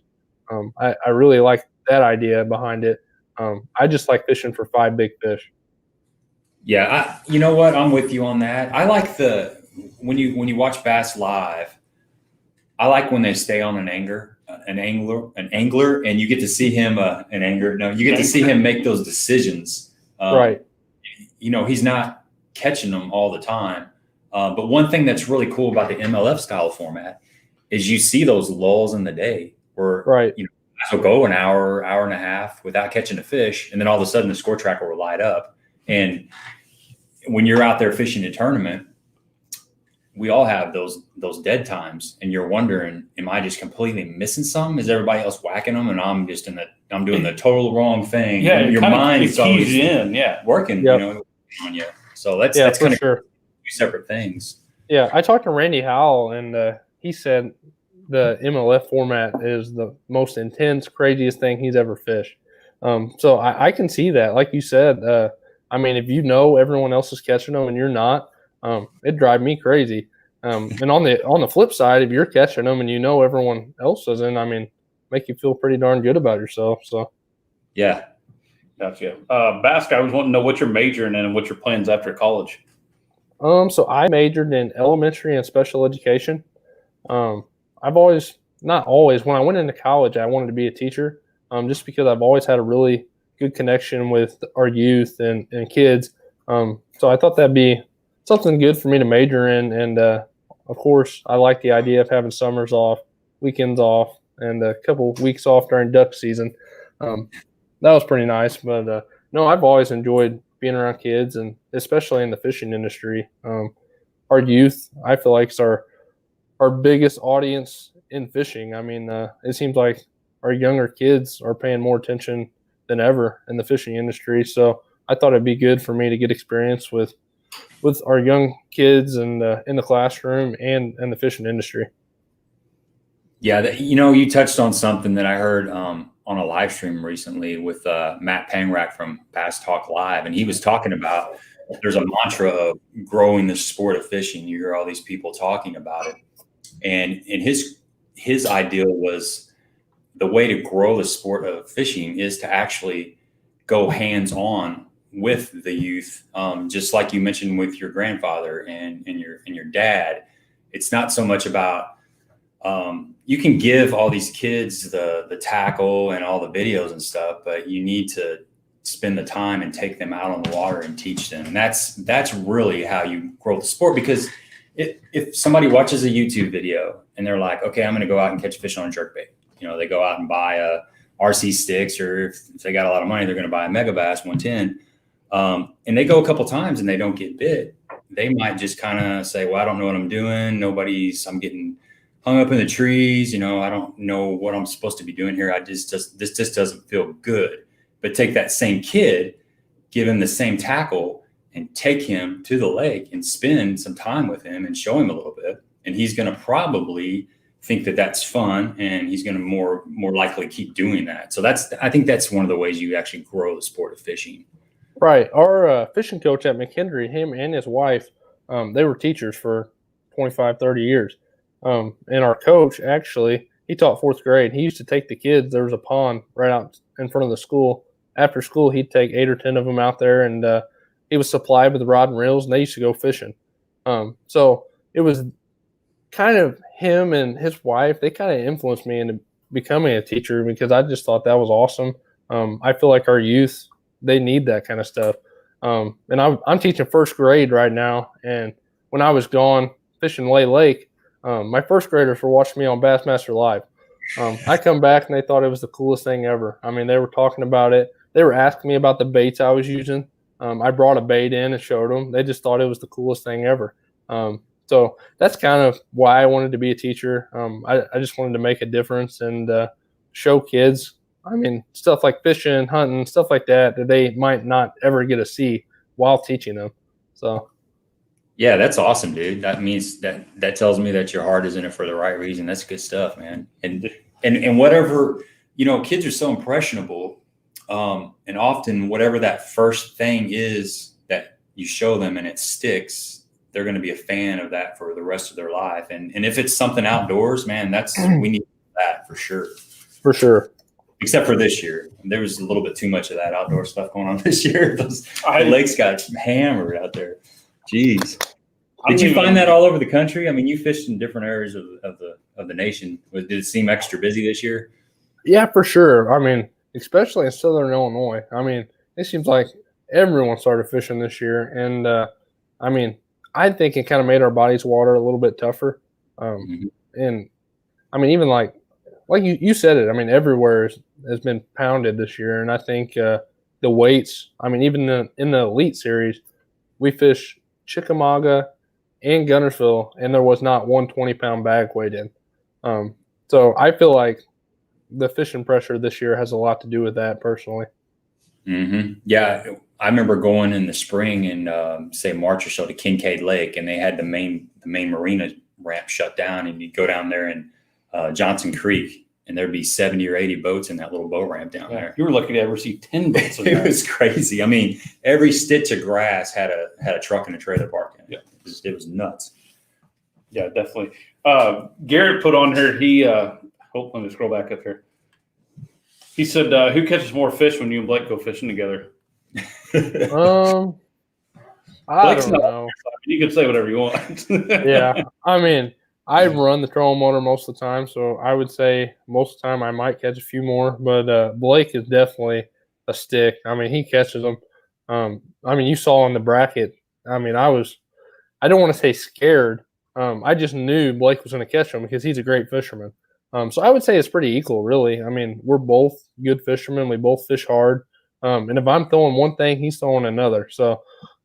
I really like that idea behind it. I just like fishing for 5 big fish. Yeah, you know what? I'm with you on that. I like when you watch bass live, I like when they stay on an angler, and you get to see him you get to see him make those decisions. Right. He's not catching them all the time. But one thing that's really cool about the MLF style format is you see those lulls in the day where will go an hour, hour and a half without catching a fish, and then all of a sudden the score tracker will light up. And when you're out there fishing a tournament, we all have those dead times, and you're wondering, am I just completely missing some? Is everybody else whacking them, and I'm just I'm doing the total wrong thing? Yeah, your mind's always working, Yep. On you. So that's kind of sure. 2 separate things. Yeah, I talked to Randy Howell, and he said the MLF format is the most intense, craziest thing he's ever fished. So I can see that. Like you said, I mean, if everyone else is catching them and you're not, it'd drive me crazy. And on the flip side, if you're catching them and everyone else isn't, I mean, make you feel pretty darn good about yourself. So, yeah. Gotcha. Bass guy, I was wanting to know what you're majoring in and what your plans after college. So I majored in elementary and special education. I've always, not always, when I went into college, I wanted to be a teacher, just because I've always had a really good connection with our youth and kids. So I thought that'd be something good for me to major in. And, of course, I like the idea of having summers off, weekends off, and a couple weeks off during duck season. That was pretty nice. But, no, I've always enjoyed being around kids, and especially in the fishing industry. Our youth, I feel like, is our biggest audience in fishing. I mean, it seems like our younger kids are paying more attention than ever in the fishing industry. So I thought it'd be good for me to get experience with our young kids and in the classroom and in the fishing industry. Yeah, you touched on something that I heard on a live stream recently with Matt Pangrack from Bass Talk Live, and he was talking about there's a mantra of growing the sport of fishing. You hear all these people talking about it, and his ideal was the way to grow the sport of fishing is to actually go hands-on with the youth, just like you mentioned with your grandfather and your dad. It's not so much about you can give all these kids the tackle and all the videos and stuff, but you need to spend the time and take them out on the water and teach them. And that's really how you grow the sport. Because if somebody watches a YouTube video and they're like, okay, I'm going to go out and catch fish on a jerkbait, they go out and buy a RC sticks, or if they got a lot of money, they're going to buy a Mega Bass 110. And they go a couple times and they don't get bit. they might just kind of say, well, I don't know what I'm doing. I'm getting hung up in the trees. I don't know what I'm supposed to be doing here. This just doesn't feel good. But take that same kid, give him the same tackle, and take him to the lake and spend some time with him and show him a little bit. And he's going to probably think that that's fun, and he's going to more likely keep doing that. So I think that's one of the ways you actually grow the sport of fishing. Right. Our fishing coach at McKendree, him and his wife, they were teachers for 25, 30 years. And our coach, actually, he taught fourth grade. He used to take the kids. There was a pond right out in front of the school. After school, he'd take 8 or 10 of them out there, and he was supplied with rod and reels, and they used to go fishing. So it was kind of him and his wife. They kind of influenced me into becoming a teacher because I just thought that was awesome. I feel like our youth, they need that kind of stuff. And I'm teaching first grade right now, and when I was gone fishing Lay Lake, my first graders were watching me on Bassmaster Live. I come back and they thought it was the coolest thing ever. I mean, they were talking about it. They were asking me about the baits I was using. I brought a bait in and showed them. They just thought it was the coolest thing ever. So that's kind of why I wanted to be a teacher. I just wanted to make a difference and show kids, I mean, stuff like fishing, hunting, stuff like that they might not ever get to see while teaching them. So. Yeah, that's awesome, dude. That means that tells me that your heart is in it for the right reason. That's good stuff, man. And whatever, kids are so impressionable. And often whatever that first thing is that you show them and it sticks, they're going to be a fan of that for the rest of their life. And if it's something outdoors, man, we need that for sure. For sure. Except for this year. There was a little bit too much of that outdoor stuff going on this year. The lakes got hammered out there. Jeez. Did you find that all over the country? I mean, you fished in different areas of the nation. Did it seem extra busy this year? Yeah, for sure. I mean, especially in Southern Illinois. I mean, it seems like everyone started fishing this year. And, I mean, I think it kind of made our bodies water a little bit tougher. And, I mean, even like you said it, I mean, everywhere has been pounded this year. And I think the weights, I mean, even in the Elite Series, we fished Chickamauga and Gunnersville, and there was not one 20-pound bag weighed in. So I feel like the fishing pressure this year has a lot to do with that personally. Mm-hmm. Yeah, I remember going in the spring in say March or so to Kincaid Lake, and they had the main marina ramp shut down, and you'd go down there in Johnson Creek, and there'd be 70 or 80 boats in that little boat ramp down there. You were lucky to ever see 10 boats. It was crazy. I mean, every stitch of grass had a truck and a trailer park in it. Yeah. It was nuts. Yeah, definitely. Garrett put on here, let me scroll back up here. He said, who catches more fish when you and Blake go fishing together? I don't know. You can say whatever you want. Yeah. I mean, I run the trolling motor most of the time, so I would say most of the time I might catch a few more, but Blake is definitely a stick. I mean, he catches them. I mean, you saw in the bracket, I mean, I don't want to say scared. I just knew Blake was going to catch them because he's a great fisherman. So I would say it's pretty equal, really. I mean, we're both good fishermen. We both fish hard. And if I'm throwing one thing, he's throwing another. So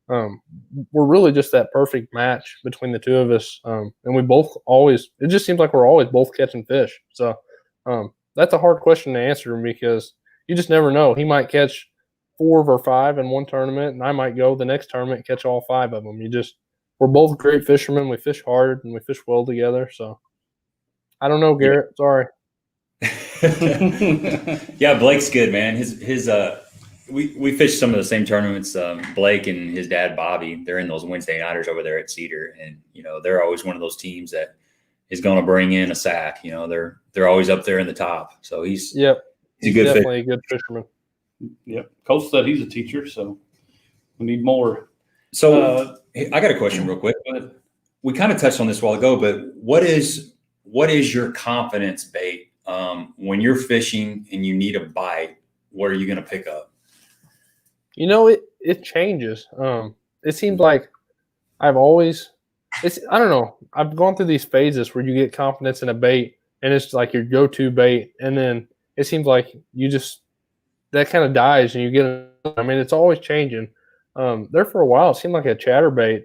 we're really just that perfect match between the two of us. And we both it just seems like we're always both catching fish. So that's a hard question to answer because you just never know. He might catch 4 or 5 in one tournament, and I might go the next tournament and catch all 5 of them. We're both great fishermen. We fish hard and we fish well together. So I don't know, Garrett. Sorry. Yeah, Blake's good, man. We fished some of the same tournaments. Blake and his dad Bobby, they're in those Wednesday nighters over there at Cedar, and they're always one of those teams that is going to bring in a sack. They're always up there in the top. So he's a good definitely a good fisherman. Yep. Coach said he's a teacher, so we need more. So I got a question real quick. We kind of touched on this a while ago, but what is your confidence bait when you're fishing and you need a bite? What are you going to pick up? It changes. It seems like I don't know. I've gone through these phases where you get confidence in a bait and it's like your go-to bait. And then it seems like that kind of dies and you get, I mean, it's always changing. There for a while, it seemed like a chatterbait.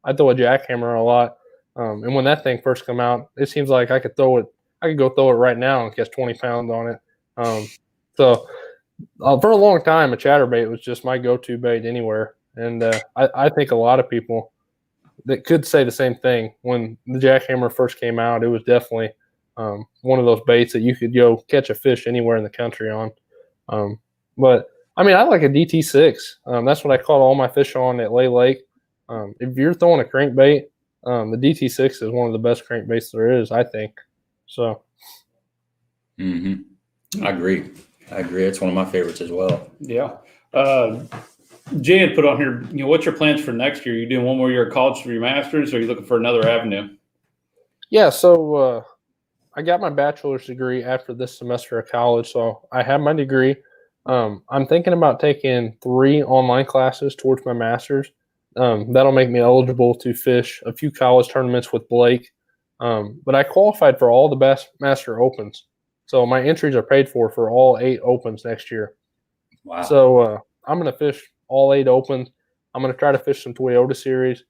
I throw a jackhammer a lot. And when that thing first come out, it seems like I could throw it. I could go throw it right now and catch 20 pounds on it. So for a long time, a chatterbait was just my go-to bait anywhere. And I think a lot of people that could say the same thing. When the jackhammer first came out, it was definitely one of those baits that you could go catch a fish anywhere in the country on. But I mean, I like a DT6. That's what I caught all my fish on at Lay Lake. If you're throwing a crankbait, the DT6 is one of the best crankbaits there is, I think. So. I agree. It's one of my favorites as well. Yeah. Jay had put on here, what's your plans for next year? Are you doing one more year of college for your master's, or are you looking for another avenue? Yeah, so I got my bachelor's degree after this semester of college, so I have my degree. I'm thinking about taking 3 online classes towards my master's. That'll make me eligible to fish a few college tournaments with Blake. But I qualified for all the Bassmaster Opens. So my entries are paid for all 8 Opens next year. Wow. So I'm going to fish all 8 Opens. I'm going to try to fish some Toyota Series.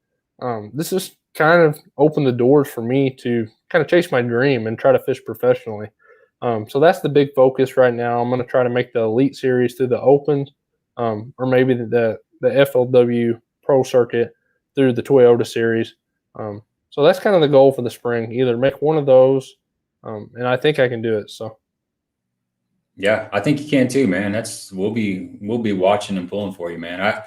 This has kind of opened the doors for me to kind of chase my dream and try to fish professionally. So that's the big focus right now. I'm going to try to make the Elite Series through the Opens, or maybe the FLW Pro Circuit through the Toyota Series. So that's kind of the goal for the spring, either make one of those, and I think I can do it. So, yeah, I think you can too, man. We'll be watching and pulling for you, man.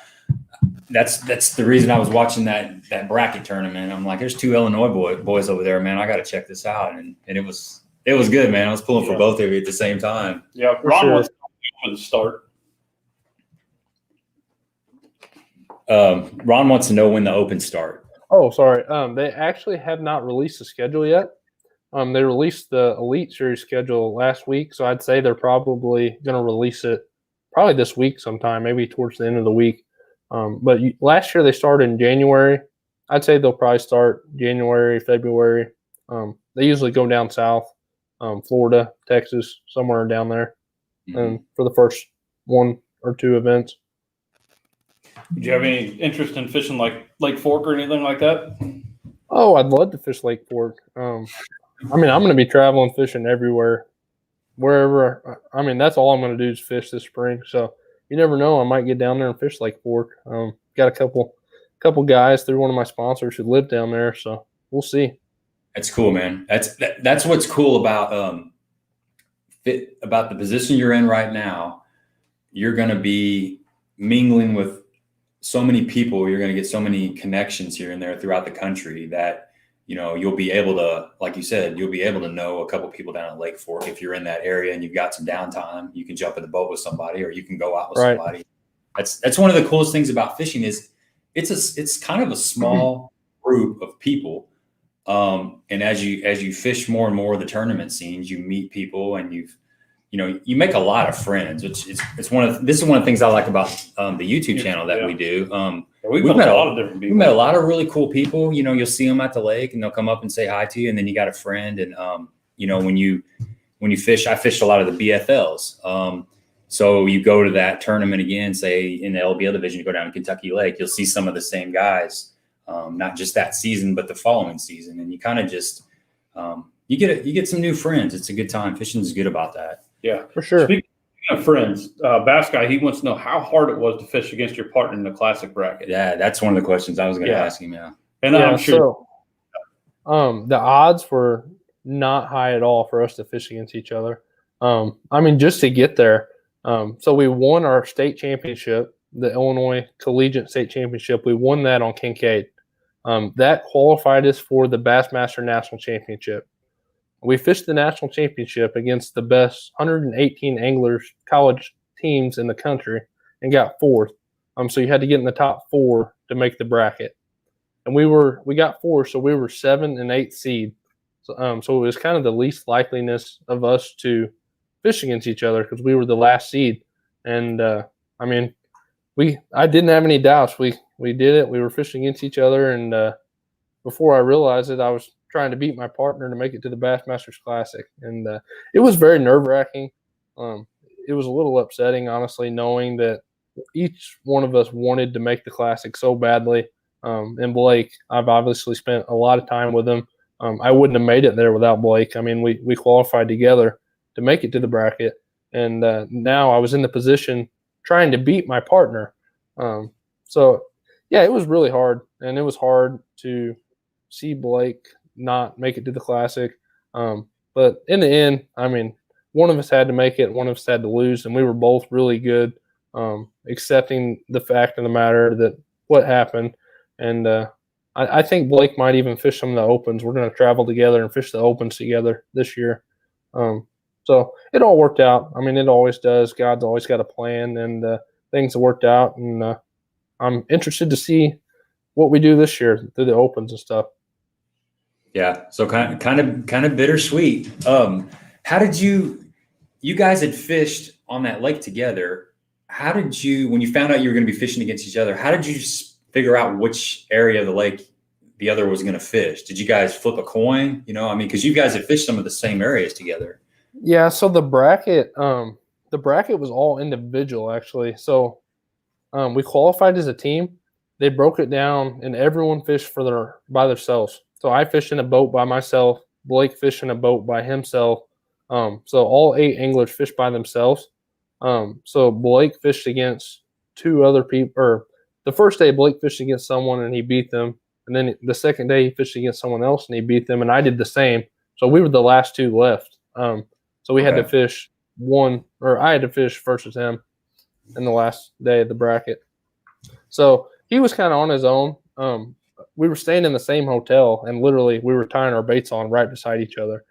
That's the reason I was watching that bracket tournament. I'm like, there's 2 Illinois boys over there, man. I got to check this out, and it was good, man. I was pulling for both of you at the same time. Yeah, Ron wants to start. Ron wants to know when the Opens start. Oh, sorry. They actually have not released the schedule yet. They released the Elite Series schedule last week, so I'd say they're probably going to release it probably this week sometime, maybe towards the end of the week. But last year they started in January. I'd say they'll probably start January, February. They usually go down south, Florida, Texas, somewhere down there, for the first 1 or 2 events. Do you have any interest in fishing like Lake Fork or anything like that? Oh, I'd love to fish Lake Fork. I mean, I'm going to be traveling fishing everywhere, wherever. I mean, that's all I'm going to do is fish this spring. So you never know. I might get down there and fish Lake Fork. Got a couple guys through one of my sponsors who live down there. So we'll see. That's cool, man. That's what's cool about the position you're in right now. You're going to be mingling with so many people. You're going to get so many connections here and there throughout the country that, you'll be able to, like you said, you'll be able to know a couple people down at Lake Fork. If you're in that area and you've got some downtime, you can jump in the boat with somebody, or you can go out with somebody. That's one of the coolest things about fishing is it's kind of a small group of people. And as you fish more and more of the tournament scenes, you meet people and you make a lot of friends, which this is one of the things I like about the YouTube channel that we do. We've met a lot of different people. We met a lot of really cool people. You'll see them at the lake and they'll come up and say hi to you, and then you got a friend. And when you fish, I fished a lot of the BFLs. So you go to that tournament again, say in the LBL division, you go down to Kentucky Lake, you'll see some of the same guys, not just that season, but the following season, and you kind of just you get some new friends. It's a good time. Fishing is good about that. Yeah, for sure. Speaking of friends, Bass Guy, he wants to know how hard it was to fish against your partner in the classic bracket. Yeah, that's one of the questions I was going to ask him. Yeah, and I'm sure. So, the odds were not high at all for us to fish against each other. I mean, just to get there. So we won our state championship, the Illinois Collegiate State Championship. We won that on Kincaid. That qualified us for the Bassmaster National Championship. We fished the national championship against the best 118 anglers, college teams in the country, and got 4th. So you had to get in the top 4 to make the bracket. And we got 4, so we were 7th and 8th seed. So it was kind of the least likeliness of us to fish against each other because we were the last seed. And I mean, I didn't have any doubts. We did it. We were fishing against each other, and before I realized it, I was trying to beat my partner to make it to the Bassmasters Classic, and it was very nerve-wracking. It was a little upsetting, honestly, knowing that each one of us wanted to make the Classic so badly. And Blake, I've obviously spent a lot of time with him. I wouldn't have made it there without Blake. I mean, we qualified together to make it to the bracket. And now I was in the position trying to beat my partner. So, yeah, it was really hard. And it was hard to see Blake not make it to the Classic. But in the end, I mean, one of us had to make it, one of us had to lose, and we were both really good, accepting the fact of the matter that what happened. And I think Blake might even fish some of the opens. We're going to travel together and fish the opens together this year. So it all worked out. I mean, it always does. God's always got a plan, and things have worked out. And I'm interested to see what we do this year through the opens and stuff. Yeah. So kind of bittersweet. How did you guys had fished on that lake together? How did you, when you found out you were going to be fishing against each other, how did you figure out which area of the lake the other was going to fish? Did you guys flip a coin? You know, I mean, because you guys had fished some of the same areas together. Yeah. So the bracket was all individual actually. So we qualified as a team. They broke it down, and everyone fished by themselves. So I fished in a boat by myself. Blake fished in a boat by himself. So all 8 anglers fished by themselves. So Blake fished against 2 other people. Or the first day Blake fished against someone and he beat them, and then the second day he fished against someone else and he beat them, and I did the same. So we were the last 2 left. So we had to fish I had to fish versus him in the last day of the bracket. So he was kind of on his own. We were staying in the same hotel, and literally we were tying our baits on right beside each other.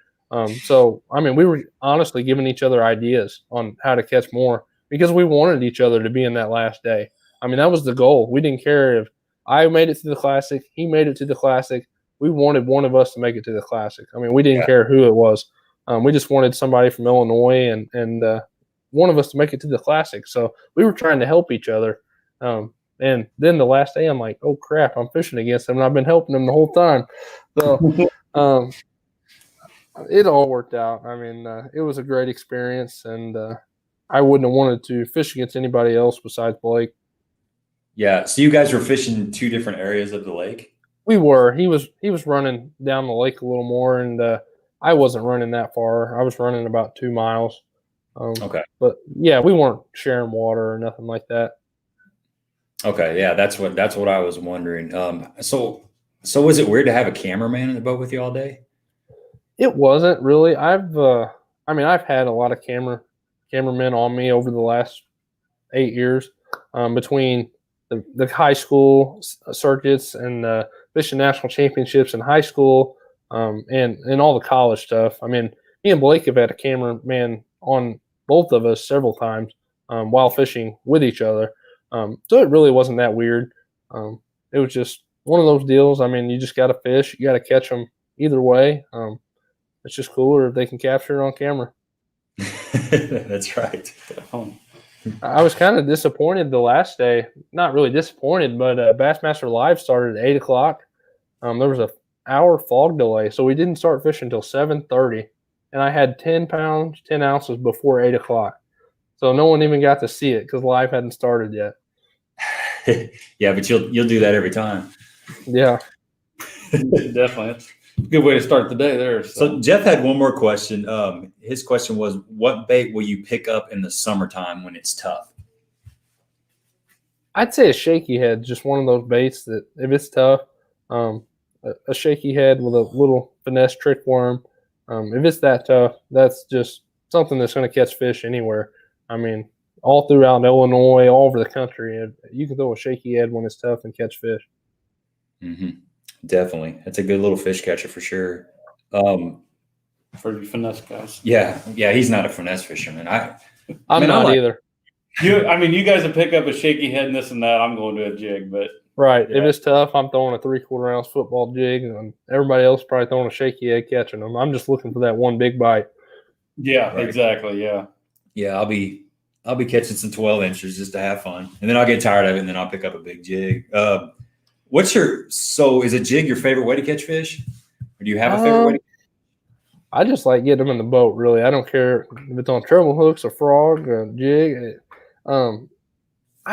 So, I mean, we were honestly giving each other ideas on how to catch more because we wanted each other to be in that last day. I mean, that was the goal. We didn't care if I made it to the Classic, he made it to the Classic. We wanted one of us to make it to the Classic. I mean, we didn't care who it was. We just wanted somebody from Illinois and one of us to make it to the Classic. So we were trying to help each other. And then the last day, I'm like, oh, crap, I'm fishing against him, and I've been helping him the whole time. So it all worked out. I mean, it was a great experience, and I wouldn't have wanted to fish against anybody else besides Blake. Yeah. So you guys were fishing 2 different areas of the lake? We were. He was running down the lake a little more, and I wasn't running that far. I was running about 2 miles. But, yeah, we weren't sharing water or nothing like that. Okay, yeah, that's what I was wondering. So was it weird to have a cameraman in the boat with you all day? It wasn't really. I've had a lot of cameramen on me over the last 8 years, between the high school circuits and fishing national championships in high school, and all the college stuff. I mean, me and Blake have had a cameraman on both of us several times while fishing with each other. So it really wasn't that weird. It was just one of those deals. I mean, you just got to fish. You got to catch them either way. It's just cooler if they can capture it on camera. That's right. I was kind of disappointed the last day. Not really disappointed, but Bassmaster Live started at 8 o'clock. There was an hour fog delay, so we didn't start fishing until 7:30. And I had 10 pounds, 10 ounces before 8 o'clock. So no one even got to see it because Live hadn't started yet. Yeah, but you'll do that every time. Yeah. Definitely. It's a good way to start the day there. So Jeff had one more question. His question was, what bait will you pick up in the summertime when it's tough? I'd say a shaky head, just one of those baits that if it's tough, a shaky head with a little finesse trick worm. If it's that tough, that's just something that's going to catch fish anywhere. I mean, all throughout Illinois, all over the country, you can throw a shaky head when it's tough and catch fish. Mm-hmm. Definitely. That's a good little fish catcher for sure. For the finesse guys. Yeah, he's not a finesse fisherman. I'm not either. You guys will pick up a shaky head and this and that. I'm going to a jig, but right. Yeah. If it's tough, I'm throwing a 3/4 ounce football jig, and everybody else probably throwing a shaky head catching them. I'm just looking for that one big bite. Yeah, right. Exactly. Yeah. Yeah, I'll be catching some 12 inches just to have fun, and then I'll get tired of it, and then I'll pick up a big jig. Is a jig your favorite way to catch fish, or do you have a favorite way to? I just like getting them in the boat. Really, I don't care if it's on treble hooks, a frog, a jig. I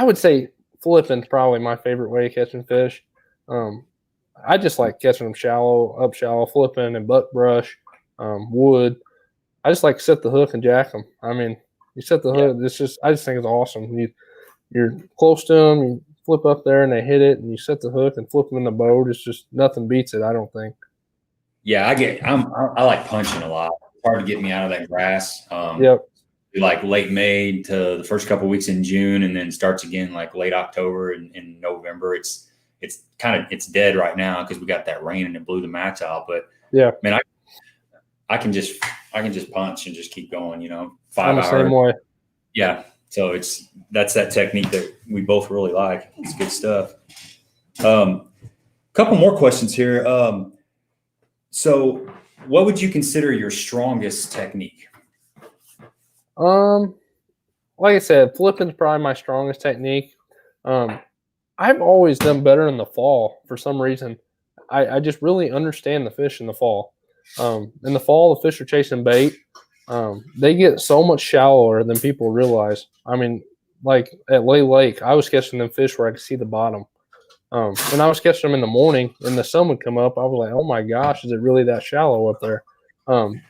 would say flipping's probably my favorite way of catching fish. I just like catching them shallow, up shallow, flipping and buck brush, wood. I just like to set the hook and jack them. I mean, you set the hook. I just think it's awesome. You're close to them, you flip up there and they hit it, and you set the hook and flip them in the boat. It's just nothing beats it, I don't think. Yeah, I like punching a lot. It's hard to get me out of that grass. Yep. Like late May to the first couple of weeks in June, and then starts again like late October and in November. It's dead right now because we got that rain and it blew the mats out. But yeah, man, I can just punch and just keep going. 5 I'm the hours. same way. Yeah. So that's that technique that we both really like. It's good stuff. Couple more questions here. So what would you consider your strongest technique? Like I said, flipping is probably my strongest technique. I've always done better in the fall for some reason. I just really understand the fish in the fall. In the fall, the fish are chasing bait. They get so much shallower than people realize. I mean, like at Lay Lake, I was catching them fish where I could see the bottom. And I was catching them in the morning and the sun would come up. I was like, oh my gosh, is it really that shallow up there?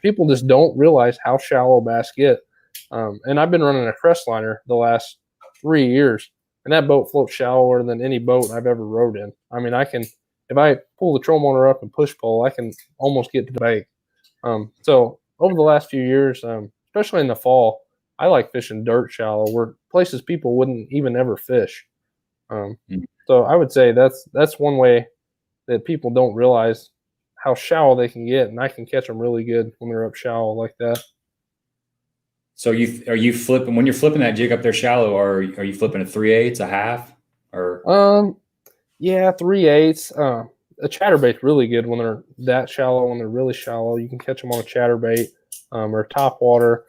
People just don't realize how shallow bass get. And I've been running a crest liner the last 3 years, and that boat floats shallower than any boat I've ever rode in. I mean, if I pull the troll motor up and push pole, I can almost get to the bait. So over the last few years, especially in the fall, I like fishing dirt shallow where places people wouldn't even ever fish. So I would say that's one way that people don't realize how shallow they can get, and I can catch them really good when they're up shallow like that. So are you flipping when you're flipping that jig up there shallow, or are you flipping a 3/8, a half, or? Yeah, 3/8. A chatterbait's really good when they're that shallow. When they're really shallow, you can catch them on a chatterbait or top water.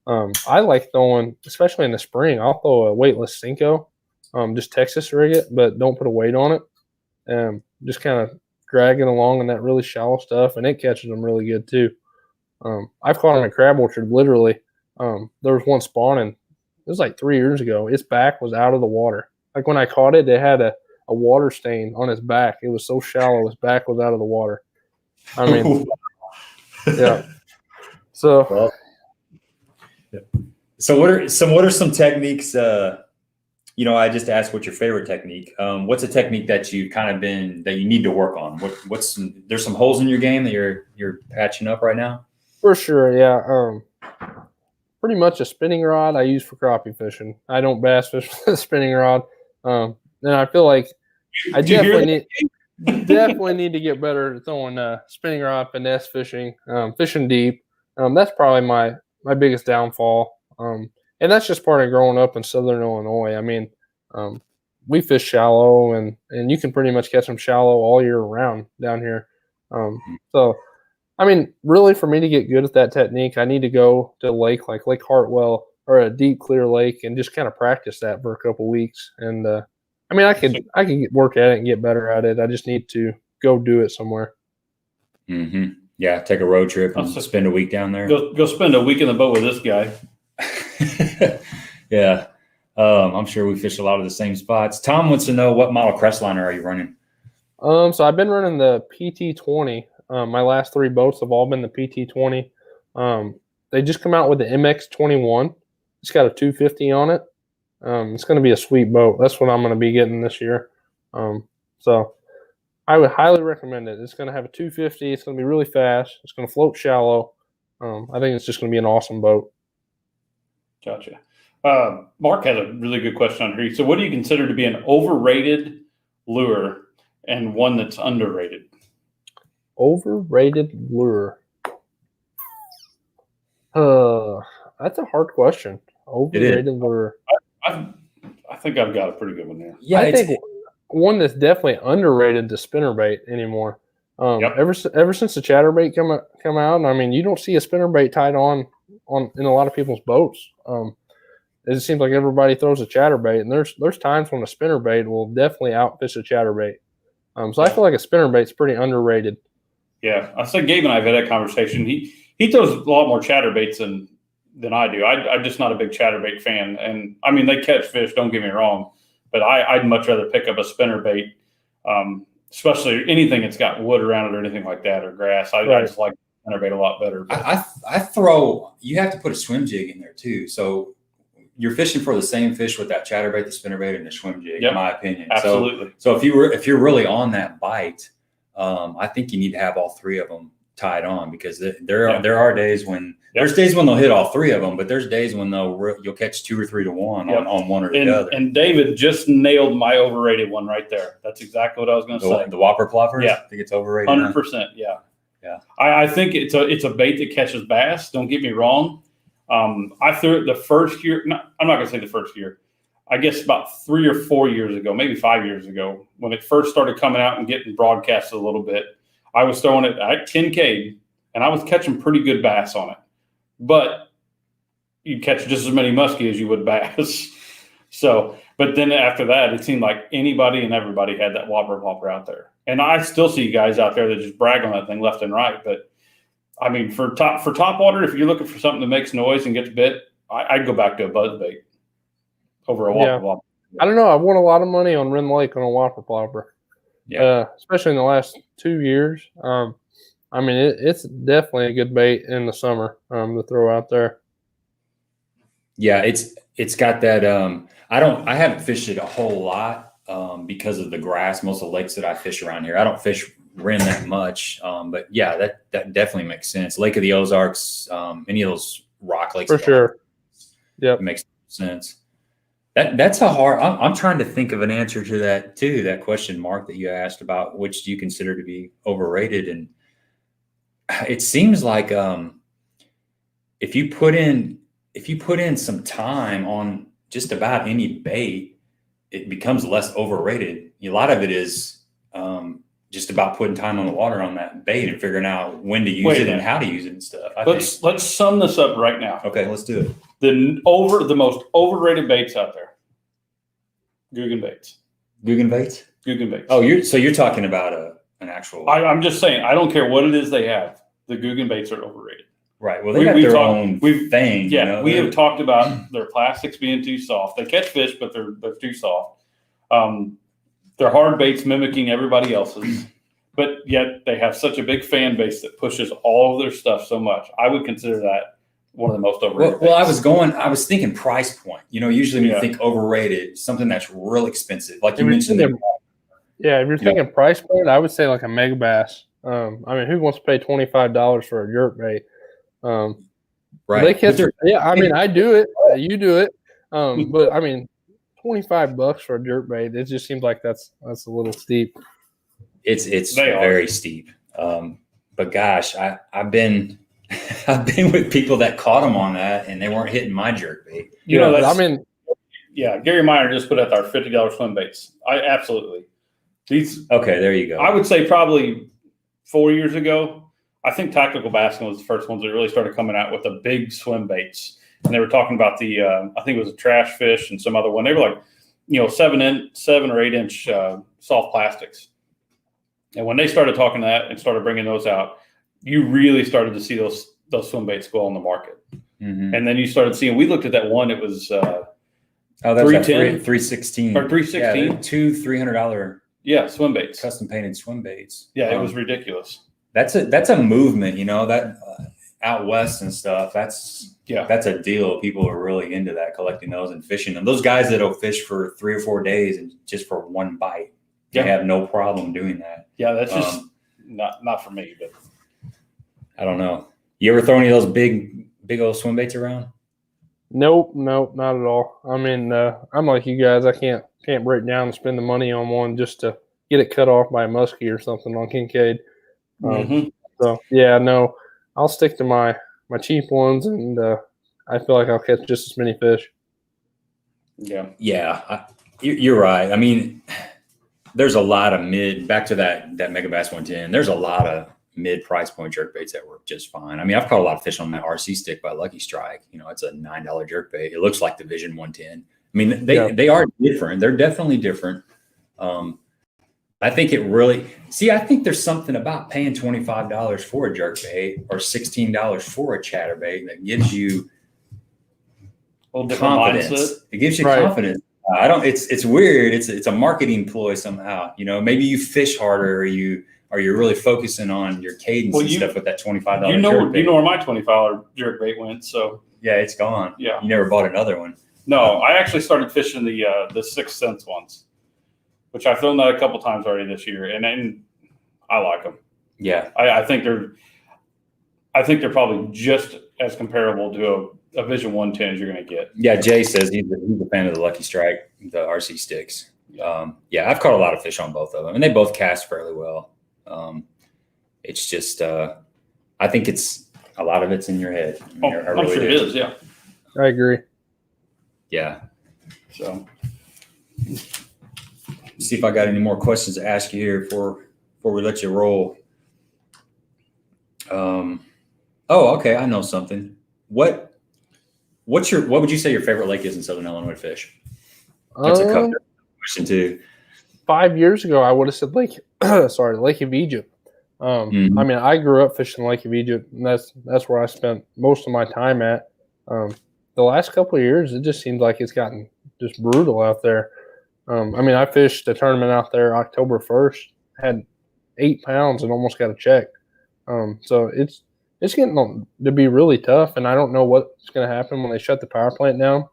I like throwing, especially in the spring. I'll throw a weightless Cinco, just Texas rig it, but don't put a weight on it. Just kind of drag it along in that really shallow stuff, and it catches them really good too. I've caught them at Crab Orchard literally. There was one spawning. It was like 3 years ago. Its back was out of the water. Like when I caught it, it had a water stain on its back. It was so shallow, its back was out of the water. I mean, yeah. So, what are some techniques? I just asked what's your favorite technique. What's a technique that you that you need to work on? There's some holes in your game that you're patching up right now? For sure, yeah. Pretty much a spinning rod I use for crappie fishing. I don't bass fish with a spinning rod. And I feel like I definitely need to get better at throwing spinning rod finesse fishing, fishing deep. That's probably my biggest downfall. And that's just part of growing up in Southern Illinois. I mean, we fish shallow, and you can pretty much catch them shallow all year round down here. So, I mean, really, for me to get good at that technique, I need to go to a lake like Lake Hartwell or a deep, clear lake and just kind of practice that for a couple weeks. And I mean, I could work at it and get better at it. I just need to go do it somewhere. Mm-hmm. Yeah, take a road trip and spend a week down there. Go spend a week in the boat with this guy. Yeah. I'm sure we fish a lot of the same spots. Tom wants to know, what model crest liner are you running? So I've been running the PT20. My last 3 boats have all been the PT20. They just come out with the MX21. It's got a 250 on it. It's going to be a sweet boat. That's what I'm going to be getting this year. So I would highly recommend it. It's going to have a 250. It's going to be really fast. It's going to float shallow. I think it's just going to be an awesome boat. Gotcha. Mark has a really good question on here. So what do you consider to be an overrated lure and one that's underrated? Overrated lure. That's a hard question. Overrated lure. I think I've got a pretty good one there. Yeah, I think one that's definitely underrated to spinnerbait anymore. Ever since the chatterbait come out, I mean, you don't see a spinnerbait tied on in a lot of people's boats. It seems like everybody throws a chatterbait, and there's times when a spinnerbait will definitely outfish a chatterbait. So I feel like a spinnerbait's pretty underrated. Yeah, I said Gabe and I have had that conversation. He throws a lot more chatterbaits than I do. I'm just not a big chatterbait fan. And I mean, they catch fish, don't get me wrong, but I'd much rather pick up a spinnerbait, especially anything that's got wood around it or anything like that or grass. I just like spinnerbait a lot better. I throw. You have to put a swim jig in there too, so you're fishing for the same fish with that chatterbait, the spinnerbait, and the swim jig. In my opinion, absolutely. So if you're really on that bite, I think you need to have all three of them tied on, because there are days when there's days when they'll hit all three of them, but there's days when you'll catch 2 or 3 to 1 on one or the other. And David just nailed my overrated one right there. That's exactly what I was going to say. The Whopper Ploppers. Yeah, I think it's overrated. 100%. Yeah. I think it's a bait that catches bass. Don't get me wrong. I threw it the first year. I'm not going to say the first year. I guess about 3 or 4 years ago, maybe 5 years ago, when it first started coming out and getting broadcasted a little bit. I was throwing it at 10K, and I was catching pretty good bass on it. But you'd catch just as many muskie as you would bass. So, but then after that, it seemed like anybody and everybody had that Whopper Plopper out there. And I still see guys out there that just brag on that thing left and right. But I mean, for top water, if you're looking for something that makes noise and gets bit, I'd go back to a buzzbait over a Whopper Plopper. I don't know. I've won a lot of money on Wren Lake on a Whopper Plopper. Yeah, especially in the last 2 years. I mean, it's definitely a good bait in the summer to throw out there. Yeah, it's got that. I haven't fished it a whole lot because of the grass. Most of the lakes that I fish around here, I don't fish Wren that much. But yeah, that definitely makes sense. Lake of the Ozarks, any of those rock lakes for sure. It makes sense. That's a hard. I'm trying to think of an answer to that too. That question mark that you asked about which do you consider to be overrated, and it seems like if you put in some time on just about any bait, it becomes less overrated. A lot of it is just about putting time on the water on that bait and figuring out when to use it and how to use it and stuff. Let's sum this up right now. Okay, let's do it. The most overrated baits out there. Guggen baits. Guggen baits? Guggen baits. Oh, you're talking about an actual. I'm just saying, I don't care what it is they have. The Guggen baits are overrated. Right. Well, they got their own thing. Yeah, we have talked about their plastics being too soft. They catch fish, but they're too soft. They're hard baits mimicking everybody else's, but yet they have such a big fan base that pushes all of their stuff so much. I would consider that one of the most overrated. Well, I was thinking price point. Usually when you think overrated, something that's real expensive, like you mentioned. If you're thinking price point, I would say like a mega bass. I mean, who wants to pay $25 for a jerk bait? Right. They catch. I mean, I do it. You do it. But I mean, $25 for a jerk bait. It just seems like that's a little steep. It's very steep. But gosh, I've been with people that caught them on that, and they weren't hitting my jerk bait. Gary Meyer just put out our $50 swim baits. Absolutely. Okay, there you go. I would say probably 4 years ago, I think Tactical Basking was the first ones that really started coming out with the big swim baits. And they were talking about I think it was a trash fish and some other one. They were like, 7 or 8 inch soft plastics. And when they started talking to that and started bringing those out, you really started to see those swim baits go on the market. Mm-hmm. And then you started seeing, we looked at that one, it was that was 310, 316 or 316, yeah, two $300 swim baits, custom painted swim baits. Yeah, it was ridiculous. That's a movement, that out west and stuff. That's a deal. People are really into that, collecting those and fishing them. Those guys that'll fish for 3 or 4 days and just for one bite, they have no problem doing that. Yeah, that's just not for me. But I don't know. You ever throw any of those big old swim baits around? Nope, not at all. I mean, I'm like you guys. I can't break down and spend the money on one just to get it cut off by a muskie or something on Kincaid. So yeah, no, I'll stick to my cheap ones, and I feel like I'll catch just as many fish. Yeah, you're right. I mean, there's a lot of back to that Mega Bass 110. There's a lot of mid price point jerk baits that work just fine. I mean, I've caught a lot of fish on that RC stick by Lucky Strike. It's a $9 jerk bait. It looks like the Vision 110. I mean, they are different. They're definitely different. I think I think there's something about paying $25 for a jerk bait or $16 for a chatterbait that gives you confidence. It gives you confidence I don't. It's weird. It's a marketing ploy somehow. You know, maybe you fish harder, or you're really focusing on your cadence and stuff with that $25. You know where my $25 jerk bait went. So yeah, it's gone. Yeah, you never bought another one. No, I actually started fishing the 6 cents ones, which I've thrown that a couple times already this year, and I like them. Yeah, I think they're probably just as comparable to a Vision 110 as you're going to get. Yeah, Jay says he's a fan of the Lucky Strike, the RC sticks. Yeah, I've caught a lot of fish on both of them, and they both cast fairly well. It's just I think it's a lot of it's in your head. I really I'm sure it is. Yeah, I agree. Yeah. So, see if I got any more questions to ask you here before we let you roll. Oh, okay. I know something. What would you say your favorite lake is in Southern Illinois to fish? That's a couple question too. 5 years ago, I would have said Lake of Egypt. I mean, I grew up fishing Lake of Egypt, and that's where I spent most of my time at. The last couple of years, it just seems like it's gotten just brutal out there. I mean, I fished a tournament out there October 1st, had 8 pounds and almost got a check. So it's getting to be really tough, and I don't know what's going to happen when they shut the power plant down.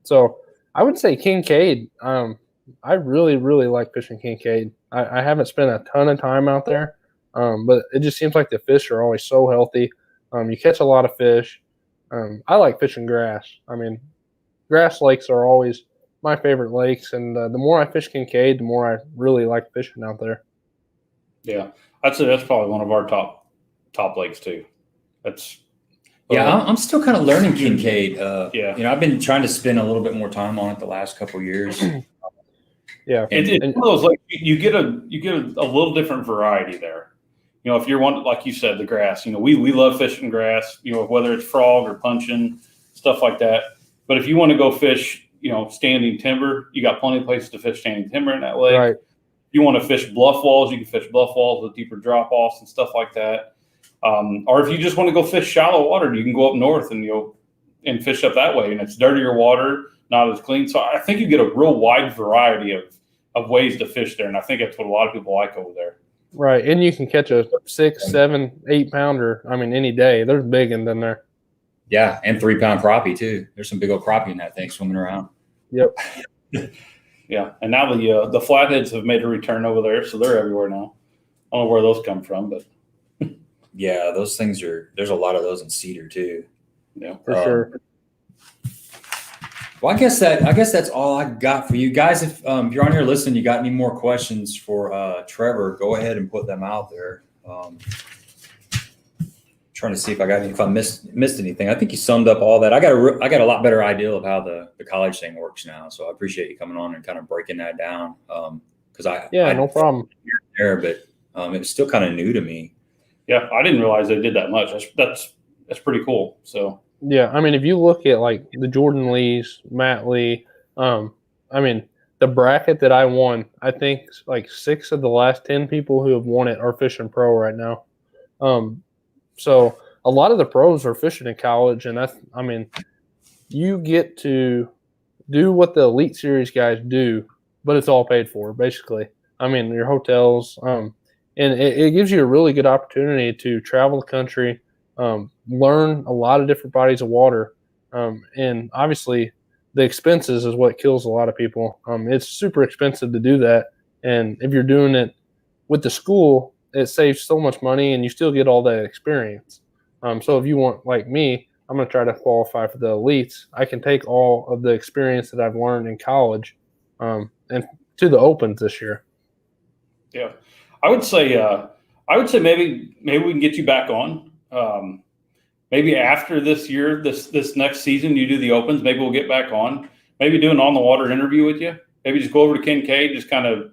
So I would say Kincaid. I really, really like fishing Kincaid. I haven't spent a ton of time out there, but it just seems like the fish are always so healthy. You catch a lot of fish. I like fishing grass. I mean, grass lakes are always my favorite lakes, and the more I fish Kincaid, the more I really like fishing out there. Yeah, I'd say that's probably one of our top lakes too. That's I'm still kind of learning Kincaid. Yeah, you know, I've been trying to spend a little bit more time on it the last couple of years. Yeah, it's one of those like you get a little different variety there. You know, if you're one, like you said, the grass, you know, we love fishing grass, you know, whether it's frog or punching, stuff like that. But if you want to go fish, you know, standing timber, you got plenty of places to fish standing timber in that lake. Right. If you want to fish bluff walls, you can fish bluff walls with deeper drop offs and stuff like that. Or if you just want to go fish shallow water, you can go up north and fish up that way. And it's dirtier water, not as clean. So I think you get a real wide variety of ways to fish there. And I think that's what a lot of people like over there. Right, and you can catch a 6, 7, 8 pounder. I mean, any day. There's big in there. Yeah, and 3 pound crappie too. There's some big old crappie in that thing swimming around. Yep. Yeah, and now the flatheads have made a return over there, so they're everywhere now. I don't know where those come from, but yeah, those things there's a lot of those in Cedar too. Yeah, for sure. Well, I guess that's all I got for you guys. If you're on here listening, you got any more questions for Trevor, go ahead and put them out there. Trying to see if I missed anything. I think you summed up all that. I got a lot better idea of how the college thing works now. So I appreciate you coming on and kind of breaking that down. Because no problem. There, but it was still kind of new to me. Yeah, I didn't realize they did that much. That's pretty cool. So. Yeah, I mean, if you look at like the Jordan Lees, Matt Lee, I mean, the bracket that I won, I think like 6 of the last 10 people who have won it are fishing pro right now. So a lot of the pros are fishing in college, and you get to do what the Elite Series guys do, but it's all paid for, basically. I mean, your hotels, and it gives you a really good opportunity to travel the country, learn a lot of different bodies of water, and obviously the expenses is what kills a lot of people. It's super expensive to do that, and if you're doing it with the school, it saves so much money, and you still get all that experience. So if you want, like me, I'm going to try to qualify for the elites. I can take all of the experience that I've learned in college and to the opens this year. Yeah, I would say maybe we can get you back on. Maybe after this year, this next season, you do the opens. Maybe we'll get back on. Maybe do an on the water interview with you. Maybe just go over to Kincaid, just kind of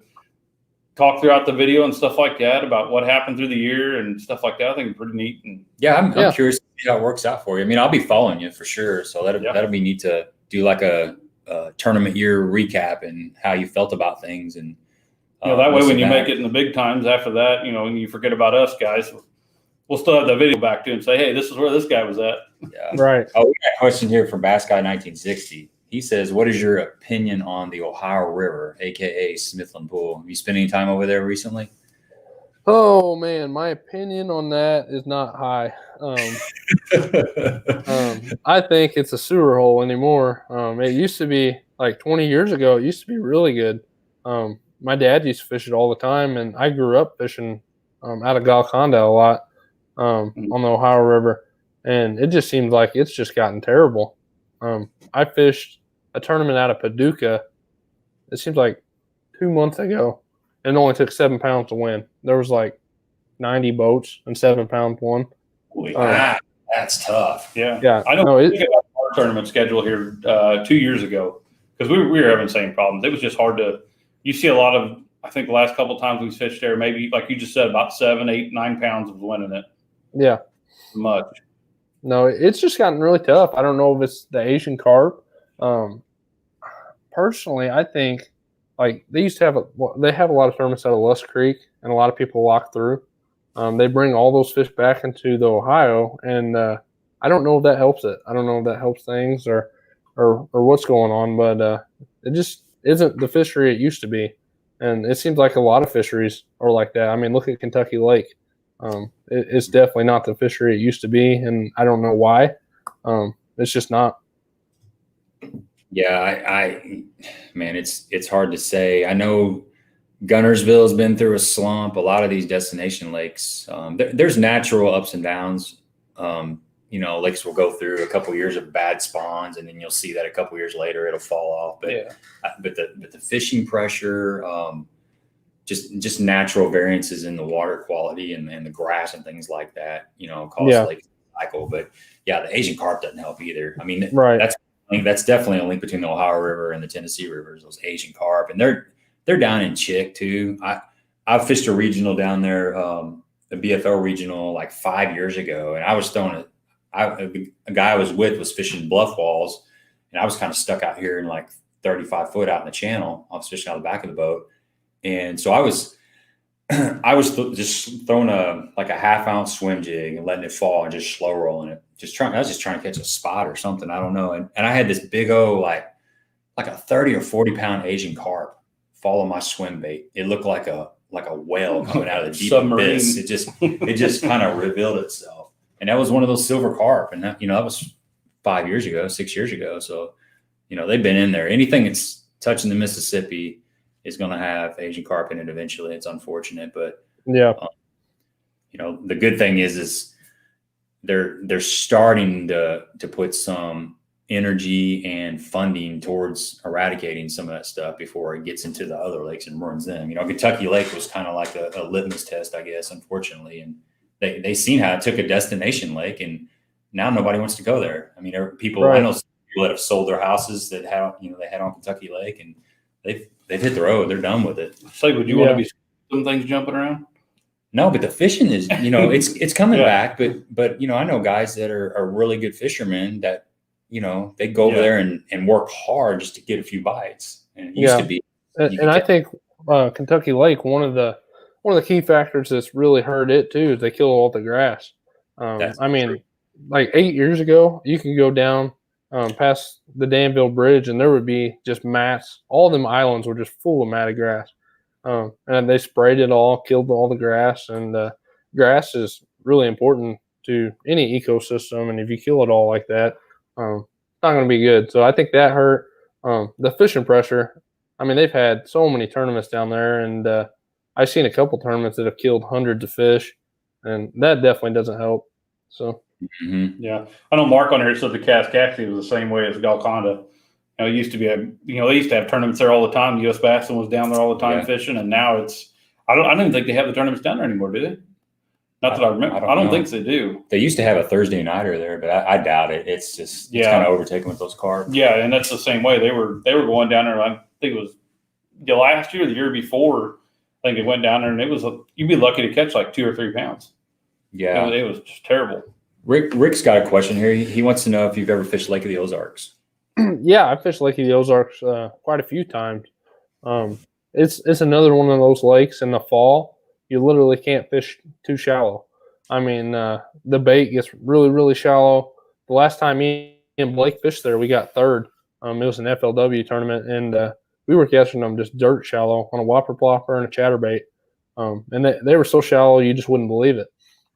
talk throughout the video and stuff like that about what happened through the year and stuff like that. I think it's pretty neat. And I'm curious to see how it works out for you. I mean, I'll be following you for sure. So that'll be neat to do like a tournament year recap and how you felt about things. And that way when you make it in the big times after that, and you forget about us guys, we'll still have the video back to and say, hey, this is where this guy was at. Yeah. Right. Oh, we got a question here from Bass Guy 1960. he says, what is your opinion on the Ohio River, aka Smithland Pool? Have you spent any time over there recently? Oh man, my opinion on that is not high. I think it's a sewer hole anymore. It used to be like 20 years ago. It used to be really good. My dad used to fish it all the time, and I grew up fishing out of Golconda a lot on the Ohio River, and it just seems like it's just gotten terrible. I fished a tournament out of Paducah. It seems like 2 months ago, and it only took 7 pounds to win. There was like 90 boats, and 7 pounds won. That's tough. Yeah. I know. No, we got our tournament schedule here 2 years ago because we were having the same problems. It was just hard to. You see a lot of. I think the last couple of times we fished there, maybe like you just said, about 7, 8, 9 pounds of winning it. Yeah. Much. No, it's just gotten really tough. I don't know if it's the Asian carp. Personally, I think like they used to have they have a lot of tournaments out of Lust Creek, and a lot of people walk through. They bring all those fish back into the Ohio, and I don't know if that helps it. I don't know if that helps things or what's going on, but it just isn't the fishery it used to be. And it seems like a lot of fisheries are like that. I mean, look at Kentucky Lake. It's definitely not the fishery it used to be, and I don't know why. It's just not. Yeah, man, it's hard to say. I know Gunnersville has been through a slump. A lot of these destination lakes, there's natural ups and downs. Lakes will go through a couple of years of bad spawns, and then you'll see that a couple of years later it'll fall off. But the fishing pressure, just natural variances in the water quality and the grass and things like that, cause lake cycle. But yeah, the Asian carp doesn't help either. I mean, that's definitely a link between the Ohio River and the Tennessee rivers, those Asian carp, and they're down in Chick too. I fished a regional down there, the BFL regional, like 5 years ago, and I was throwing it. A guy I was with was fishing bluff walls, and I was kind of stuck out here in like 35 foot out in the channel. I was fishing out the back of the boat, and so I was just throwing a half-ounce swim jig and letting it fall and just slow rolling it. I was just trying to catch a spot or something. I don't know. And I had this big like a 30 or 40 pound Asian carp follow my swim bait. It looked like a whale coming out of the deep abyss. It just kind of revealed itself. And that was one of those silver carp. And that was 5 years ago, 6 years ago. So, they've been in there. Anything that's touching the Mississippi is going to have Asian carp in it eventually. It's unfortunate, but the good thing is they're starting to put some energy and funding towards eradicating some of that stuff before it gets into the other lakes and ruins them. Kentucky Lake was kind of like a litmus test, I guess, unfortunately, and they seen how it took a destination lake, and now nobody wants to go there. I mean, I know people that have sold their houses that they had on Kentucky Lake, and they've hit the road. They're done with it. Would you want to be some things jumping around? No, but the fishing is, it's coming back. But I know guys that are really good fishermen that, they go over there and work hard just to get a few bites. And it used to be. And I think Kentucky Lake, one of the key factors that's really hurt it too is they kill all the grass. True. Like 8 years ago, you can go down past the Danville Bridge, and there would be just mats. All of them islands were just full of matted grass. And they sprayed it all, killed all the grass. And grass is really important to any ecosystem. And if you kill it all like that, it's not going to be good. So I think that hurt. The fishing pressure, they've had so many tournaments down there. And I've seen a couple tournaments that have killed hundreds of fish. And that definitely doesn't help. So. Mm-hmm. Yeah, I know Mark on here said the Kaskaskia was the same way as Golconda. It used to be they used to have tournaments there all the time. U.S. Bassin was down there all the time fishing, and now it's I don't even think they have the tournaments down there anymore, do they? Not that I remember. I don't think they do. They used to have a Thursday nighter there, but I doubt it. It's just kind of overtaken with those carp. Yeah, and that's the same way they were going down there. I think it was last year, the year before. I think they went down there, and it was you'd be lucky to catch like 2 or 3 pounds. Yeah, it was just terrible. Rick's got a question here. He wants to know if you've ever fished Lake of the Ozarks. Yeah, I fished Lake of the Ozarks quite a few times. It's another one of those lakes in the fall. You literally can't fish too shallow. The bait gets really, really shallow. The last time me and Blake fished there, we got third. It was an FLW tournament, and we were catching them just dirt shallow on a whopper plopper and a chatterbait. And they were so shallow you just wouldn't believe it.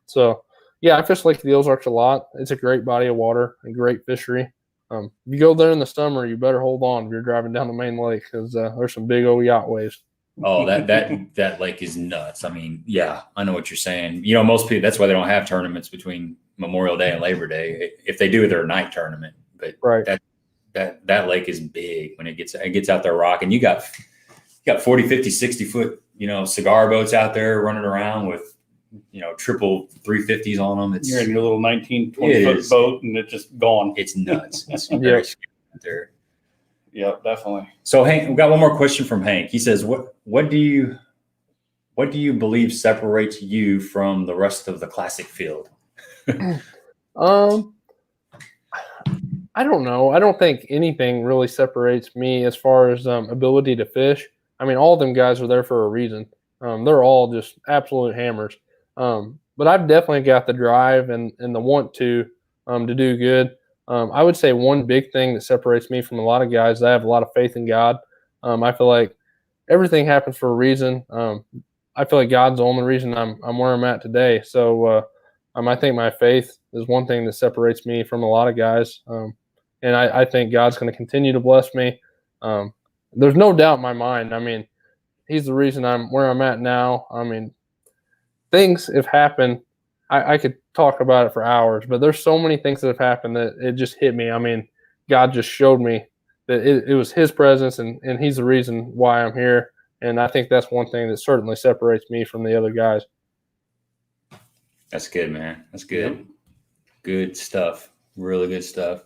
So, yeah, I fish Lake of the Ozarks a lot. It's a great body of water, a great fishery. If you go there in the summer, you better hold on if you're driving down the main lake, because there's some big old yacht waves. Oh, that lake is nuts. I mean, yeah, I know what you're saying. You know, most people, that's why they don't have tournaments between Memorial Day and Labor Day. If they do, they're a night tournament. But right. that lake is big when it gets out there rocking. You got 40, 50, 60 foot, you know, cigar boats out there running around with, you know, triple 350s on them. You're in your little 19, 20 foot boat and it's just gone. It's nuts. It's very scary out there. Yeah, definitely. So Hank, we got one more question from Hank. He says, what do you believe separates you from the rest of the classic field? I don't know. I don't think anything really separates me as far as ability to fish. I mean, all of them guys are there for a reason. They're all just absolute hammers. But I've definitely got the drive and the want to do good. I would say one big thing that separates me from a lot of guys, I have a lot of faith in God. I feel like everything happens for a reason. I feel like God's the only reason I'm where I'm at today. So I think my faith is one thing that separates me from a lot of guys. And I think God's going to continue to bless me. There's no doubt in my mind. I mean, He's the reason I'm where I'm at now. I mean, things have happened. I could talk about it for hours, but there's so many things that have happened that it just hit me. I mean, God just showed me that it was His presence, and He's the reason why I'm here. And I think that's one thing that certainly separates me from the other guys. That's good, man. That's good. Yep. Good stuff. Really good stuff.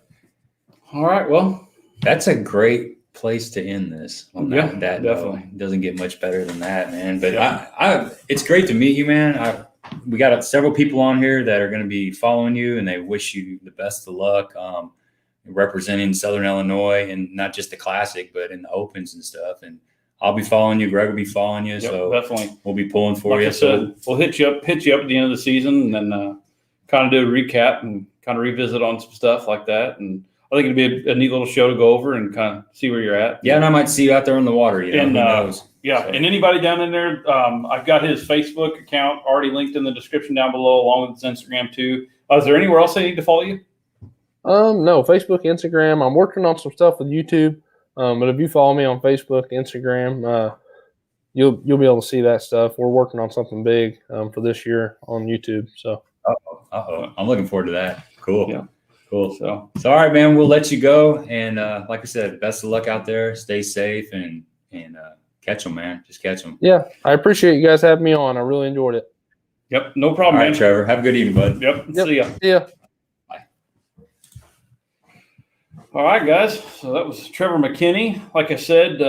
All right. Well, that's a great place to end this. Yeah, that definitely. Doesn't get much better than that, man. But yeah. It's great to meet you, man. We got several people on here that are going to be following you, and they wish you the best of luck representing Southern Illinois, and not just the Classic, but in the Opens and stuff. And I'll be following you. Greg will be following you. Yep, so definitely, we'll be pulling for you. I said, we'll hit you up at the end of the season, and then kind of do a recap and kind of revisit on some stuff like that. And I think it'd be a neat little show to go over and kind of see where you're at. Yeah, and I might see you out there in the water. You know, and, who knows? Yeah, so. And anybody down in there, I've got his Facebook account already linked in the description down below, along with his Instagram too. Is there anywhere else I need to follow you? No, Facebook, Instagram. I'm working on some stuff with YouTube, but if you follow me on Facebook, Instagram, you'll be able to see that stuff. We're working on something big for this year on YouTube. So, I'm looking forward to that. Cool. Yeah. Cool. So all right, man, we'll let you go. And like I said, best of luck out there. Stay safe and catch them, man. Just catch them. Yeah, I appreciate you guys having me on. I really enjoyed it. Yep, no problem, all right, man. Trevor. Have a good evening, bud. Yep. See ya. See ya. Bye. All right, guys. So that was Trevor McKinney. Like I said,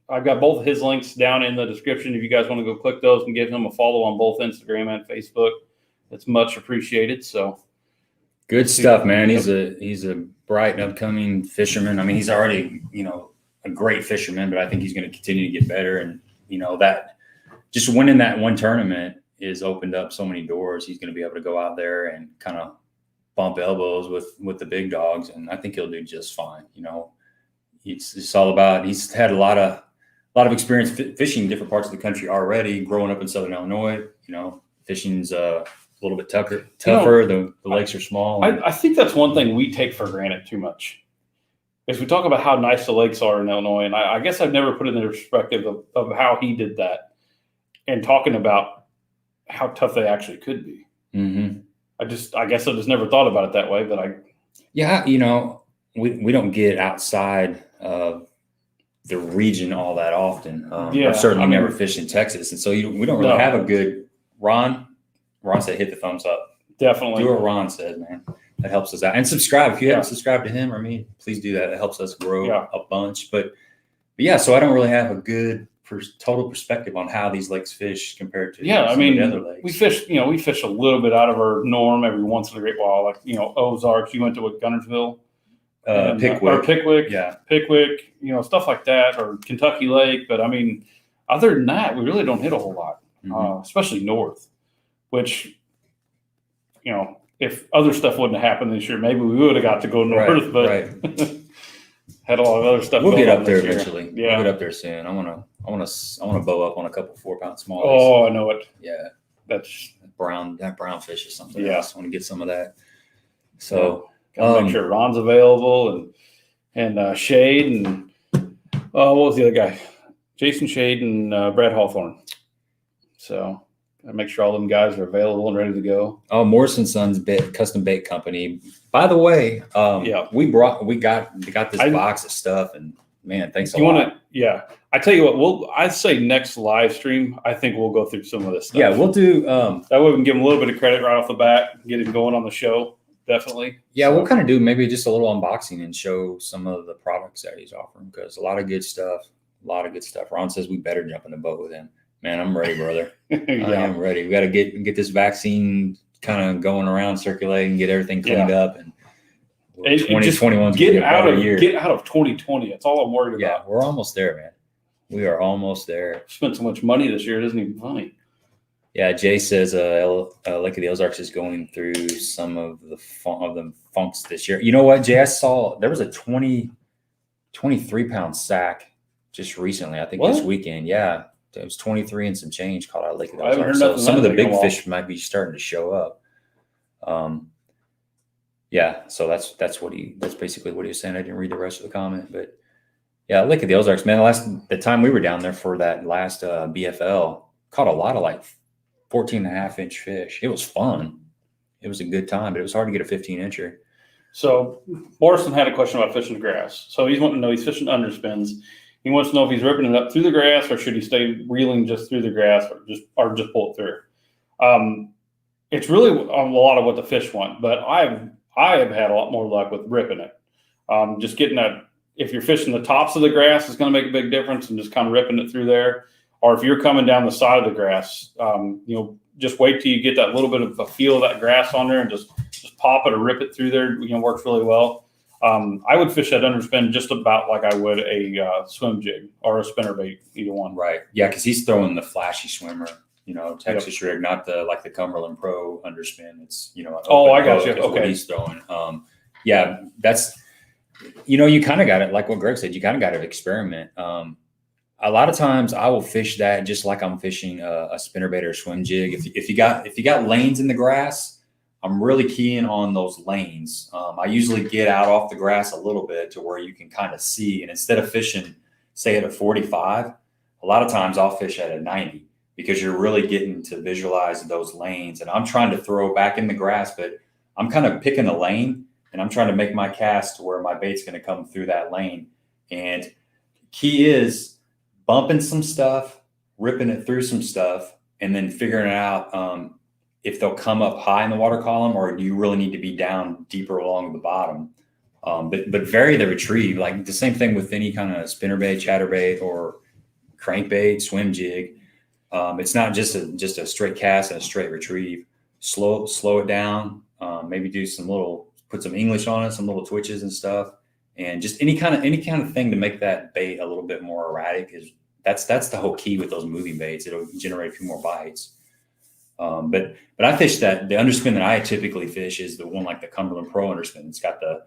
I've got both of his links down in the description. If you guys want to go click those and give him a follow on both Instagram and Facebook, it's much appreciated. So. Good stuff, man. He's a bright and upcoming fisherman. I mean, he's already, a great fisherman, but I think he's going to continue to get better. And, that just winning that one tournament is opened up so many doors. He's going to be able to go out there and kind of bump elbows with the big dogs. And I think he'll do just fine. It's all about, he's had a lot of experience fishing in different parts of the country already, growing up in Southern Illinois. Fishing's a little bit tougher. The lakes are small. I think that's one thing we take for granted too much. Is we talk about how nice the lakes are in Illinois, and I guess I've never put it in the perspective of how he did that, and talking about how tough they actually could be. Mm-hmm. I guess I just never thought about it that way, but we don't get outside of the region all that often. I've certainly never fished in Texas, and so we don't really have a good Ron said, hit the thumbs up. Definitely. Do what Ron said, man. That helps us out. And subscribe. If you haven't subscribed to him or me, please do that. It helps us grow a bunch. But yeah, so I don't really have a good total perspective on how these lakes fish compared to some of the other lakes. We fish a little bit out of our norm every once in a great while. Like, Ozarks, you went to Guntersville? Pickwick. Pickwick. Yeah. Pickwick, stuff like that, or Kentucky Lake. But I mean, other than that, we really don't hit a whole lot, especially north. Which, if other stuff wouldn't have happened this year, maybe we would have got to go north. But Had a lot of other stuff. We'll going get on up there this year. eventually. Yeah. We'll get up there soon. I want to bow up on a couple 4-pound smallies. Oh, I know it. Yeah. That's That brown fish is something Yeah. else. I want to get some of that. So gotta make sure Ron's available and Shade and what was the other guy? Jason Shade and Brad Hawthorne. So I make sure all them guys are available and ready to go. Oh, Morrison Sons Custom Bait Company. By the way, we got this box of stuff, and man, thanks a lot. I tell you what, I'd say next live stream, I think we'll go through some of this stuff. Yeah, we'll do. That way we can give him a little bit of credit right off the bat, get him going on the show. Definitely. Yeah, we'll kind of do maybe just a little unboxing and show some of the products that he's offering, because a lot of good stuff. Ron says we better jump in the boat with him. Man, I'm ready, brother. I am ready. We got to get this vaccine kind of going around, circulating, get everything cleaned up, and 2021 get out of 2020. That's all I'm worried about. Yeah, we're almost there, man. We are almost there. Spent so much money this year, it isn't even funny. Yeah, Jay says Lake of the Ozarks is going through some of the funks this year. You know what, Jay? I saw there was a 23-pound sack just recently. I think this weekend. Yeah, it was 23 and some change caught out of Lake of the Ozarks. So some of the big fish might be starting to show up. Yeah, so that's basically what he was saying. I didn't read the rest of the comment, but yeah, Lake of the Ozarks, man. The time we were down there for that last BFL, caught a lot of like 14.5-inch fish. It was fun. It was a good time, but it was hard to get a 15-incher. So Morrison had a question about fishing the grass. So he's wanting to know, he's fishing underspins. He wants to know if he's ripping it up through the grass, or should he stay reeling just through the grass, or just pull it through. It's really a lot of what the fish want, but I have had a lot more luck with ripping it. Just getting that. If you're fishing the tops of the grass, it's going to make a big difference, and just kind of ripping it through there. Or if you're coming down the side of the grass, just wait till you get that little bit of a feel of that grass on there, and just pop it or rip it through there. Works really well. I would fish that underspin just about like I would a swim jig or a spinnerbait, either one. Right. Yeah, because he's throwing the flashy swimmer, Texas rig, not the Cumberland Pro underspin. It's I got you. Okay, what he's throwing. Yeah, that's you kind of got it, like what Greg said. You kind of got to experiment. A lot of times I will fish that just like I'm fishing a spinnerbait or a swim jig. If you got lanes in the grass, I'm really keying on those lanes. I usually get out off the grass a little bit to where you can kind of see. And instead of fishing, say at a 45, a lot of times I'll fish at a 90, because you're really getting to visualize those lanes. And I'm trying to throw back in the grass, but I'm kind of picking a lane, and I'm trying to make my cast to where my bait's going to come through that lane. And key is bumping some stuff, ripping it through some stuff, and then figuring out if they'll come up high in the water column, or do you really need to be down deeper along the bottom. But vary the retrieve. Like the same thing with any kind of spinnerbait, chatterbait, or crankbait, swim jig. It's not just a straight cast and a straight retrieve. Slow it down. Maybe put some English on it, some little twitches and stuff. And just any kind of thing to make that bait a little bit more erratic that's the whole key with those moving baits. It'll generate a few more bites. But I fish the underspin that I typically fish is the one like the Cumberland Pro underspin. It's got an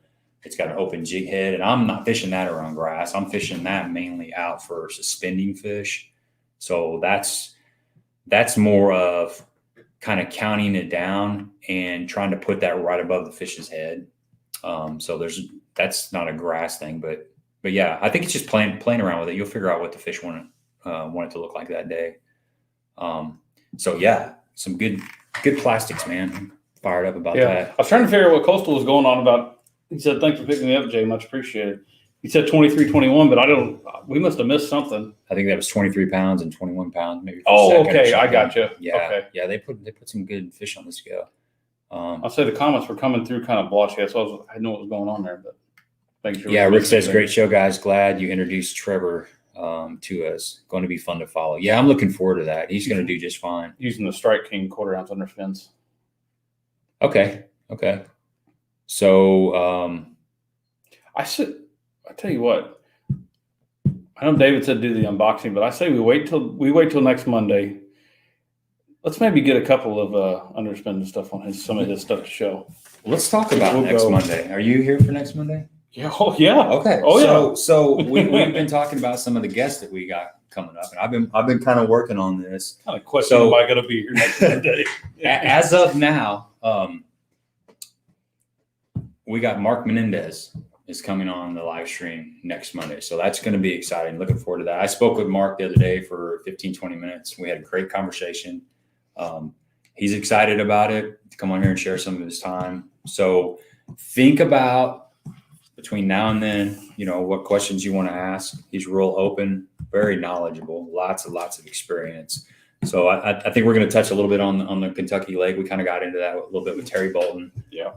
open jig head, and I'm not fishing that around grass. I'm fishing that mainly out for suspending fish. So that's more of kind of counting it down and trying to put that right above the fish's head. So that's not a grass thing, but yeah, I think it's just playing around with it. You'll figure out what the fish want it to look like that day. So yeah, some good plastics, man. I'm fired up about that. I was trying to figure out what Coastal was going on about. He said, "Thanks for picking me up, Jay. Much appreciated." He said 23, 21, but we must have missed something. I think that was 23 pounds and 21 pounds, maybe. Oh, okay. I got you. Yeah. Okay. Yeah. They put some good fish on the scale. I'll say the comments were coming through kind of blotchy, so I didn't know what was going on there, but making sure. Yeah. Rick says, great show, guys. Glad you introduced Trevor to us. Going to be fun to follow. Yeah. I'm looking forward to that. He's going to do just fine. Using the Strike King 1/4 ounce underspins. Okay. So, I tell you what, I know David said do the unboxing, but I say we wait till next Monday. Let's maybe get a couple of underspin stuff on some of his stuff to show. Let's talk about next Monday. Are you here for next Monday? Yeah. Oh, yeah. Okay. Oh, So we've been talking about some of the guests that we got coming up, and I've been kind of working on this. Kind of question, am I going to be here next Monday? As of now, we got Mark Menendez is coming on the live stream next Monday. So that's going to be exciting. Looking forward to that. I spoke with Mark the other day for 15, 20 minutes. We had a great conversation. He's excited about it to come on here and share some of his time. So think about between now and then, what questions you want to ask. He's real open, very knowledgeable, lots of experience. So I think we're going to touch a little bit on the Kentucky Lake. We kind of got into that a little bit with Terry Bolton. Yeah.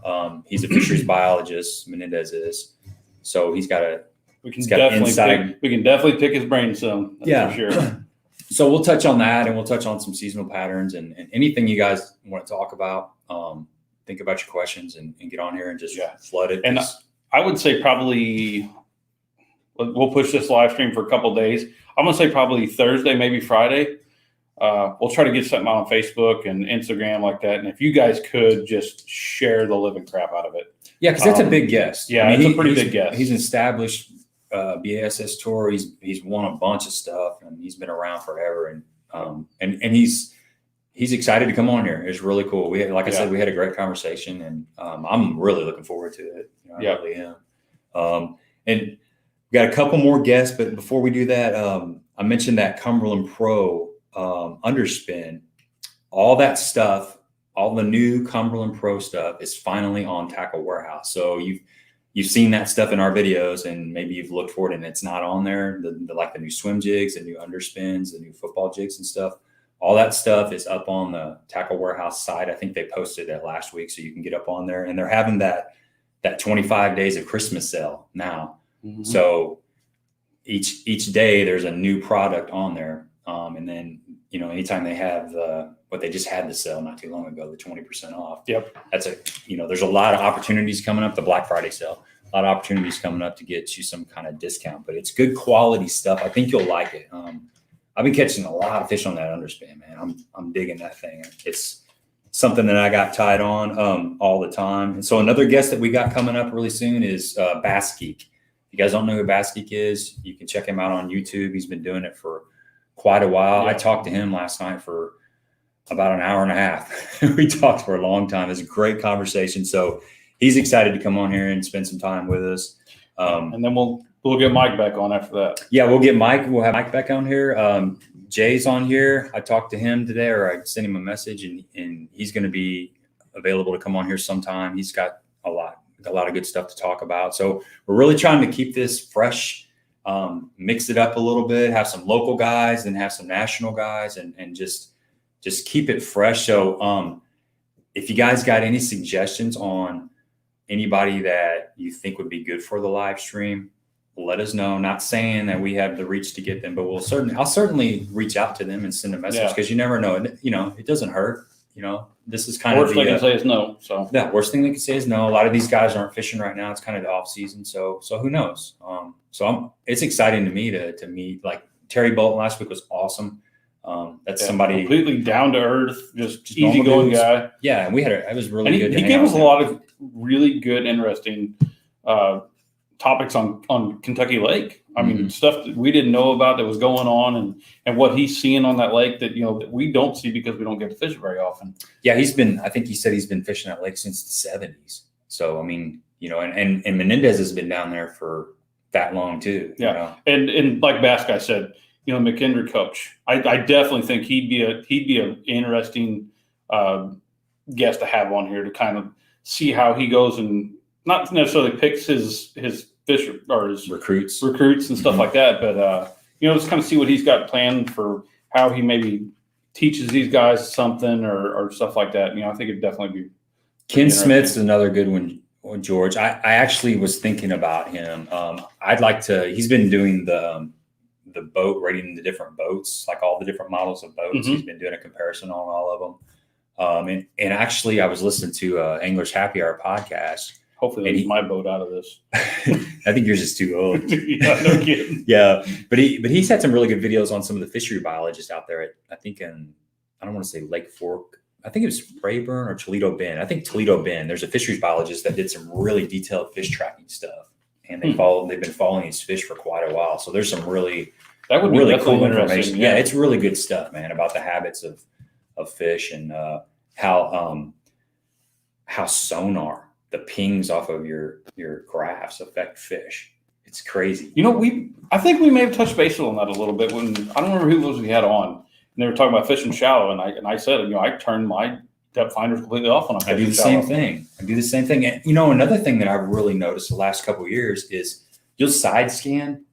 He's a fisheries biologist. Menendez is. So he's got a. We can definitely pick his brain some. That's for sure. So we'll touch on that, and we'll touch on some seasonal patterns and anything you guys want to talk about. Think about your questions and get on here and just flood it. And I would say probably we'll push this live stream for a couple of days. I'm going to say probably Thursday, maybe Friday. We'll try to get something out on Facebook and Instagram like that. And if you guys could just share the living crap out of it. Yeah, because that's a big guest. Yeah, it's a pretty big guest. He's an established BASS tour. He's won a bunch of stuff, and he's been around forever. And he's excited to come on here. It's really cool. We had, like I said, we had a great conversation, and I'm really looking forward to it. I really am. And we got a couple more guests, but before we do that, I mentioned that Cumberland Pro underspin. All that stuff, all the new Cumberland Pro stuff is finally on Tackle Warehouse. So you've seen that stuff in our videos, and maybe you've looked for it and it's not on there. Like the new swim jigs, the new underspins, the new football jigs and stuff. All that stuff is up on the Tackle Warehouse site. I think they posted that last week, so you can get up on there. And they're having that 25 days of Christmas sale now. Mm-hmm. So each day there's a new product on there. And then, anytime they have what they just had the sale not too long ago, the 20% off. Yep. That's there's a lot of opportunities coming up, the Black Friday sale, a lot of opportunities coming up to get you some kind of discount, but it's good quality stuff. I think you'll like it. I've been catching a lot of fish on that underspin, man. I'm digging that thing. It's something that I got tied on all the time. And so another guest that we got coming up really soon is Bass Geek. If you guys don't know who Bass Geek is, you can check him out on YouTube. He's been doing it for quite a while. Yeah. I talked to him last night for about an hour and a half. We talked for a long time. It was a great conversation. So he's excited to come on here and spend some time with us. And then we'll get Mike back on after that. Yeah, we'll get Mike. We'll have Mike back on here. Jay's on here. I talked to him today, or I sent him a message, and he's going to be available to come on here sometime. He's got a lot of good stuff to talk about. So we're really trying to keep this fresh, mix it up a little bit, have some local guys and have some national guys, and just keep it fresh. So if you guys got any suggestions on anybody that you think would be good for the live stream, let us know. Not saying that we have the reach to get them, but I'll certainly reach out to them and send a message, because you never know. It doesn't hurt. This is kind worst thing they can say is no. So worst thing they can say is no. A lot of these guys aren't fishing right now. It's kind of the off season. So who knows? It's exciting to me to meet, like Terry Bolton last week was awesome. That's somebody completely down to earth, just easygoing guy. Yeah. And it was really good. He gave us a lot of really good, interesting, topics on Kentucky Lake. I mean, stuff that we didn't know about that was going on, and what he's seeing on that lake that that we don't see because we don't get to fish very often. Yeah, I think he said he's been fishing that lake since the 70s. So I mean, and Menendez has been down there for that long too. Yeah, and like Bass Guy said, McKendry coach. I definitely think he'd be an interesting guest to have on here to kind of see how he goes and not necessarily picks his fish or his recruits and stuff like that, but just kind of see what he's got planned for how he maybe teaches these guys something or stuff like that. I think it'd definitely be. Ken Smith's another good one, George. I actually was thinking about him. I'd like to. He's been doing the boat rating, the different boats, like all the different models of boats. He's been doing a comparison on all of them. And actually, I was listening to Anglers Happy Hour podcast. Hopefully, leave my boat out of this. I think yours is too old. Yeah, no kidding. Yeah, but he's had some really good videos on some of the fishery biologists out there. I think I don't want to say Lake Fork. I think it was Rayburn or Toledo Bend. I think Toledo Bend. There's a fisheries biologist that did some really detailed fish tracking stuff, and they've been following these fish for quite a while. So there's some really definitely cool interesting. information. Yeah, it's really good stuff, man, about the habits of fish and how sonar, the pings off of your graphs affect fish. It's crazy. I think we may have touched base on that a little bit when I don't remember who it was we had on, and they were talking about fishing shallow, and I said, I turned my depth finders completely off when I'm fishing I do the shallow. same thing. And another thing that I've really noticed the last couple of years is you'll side scan.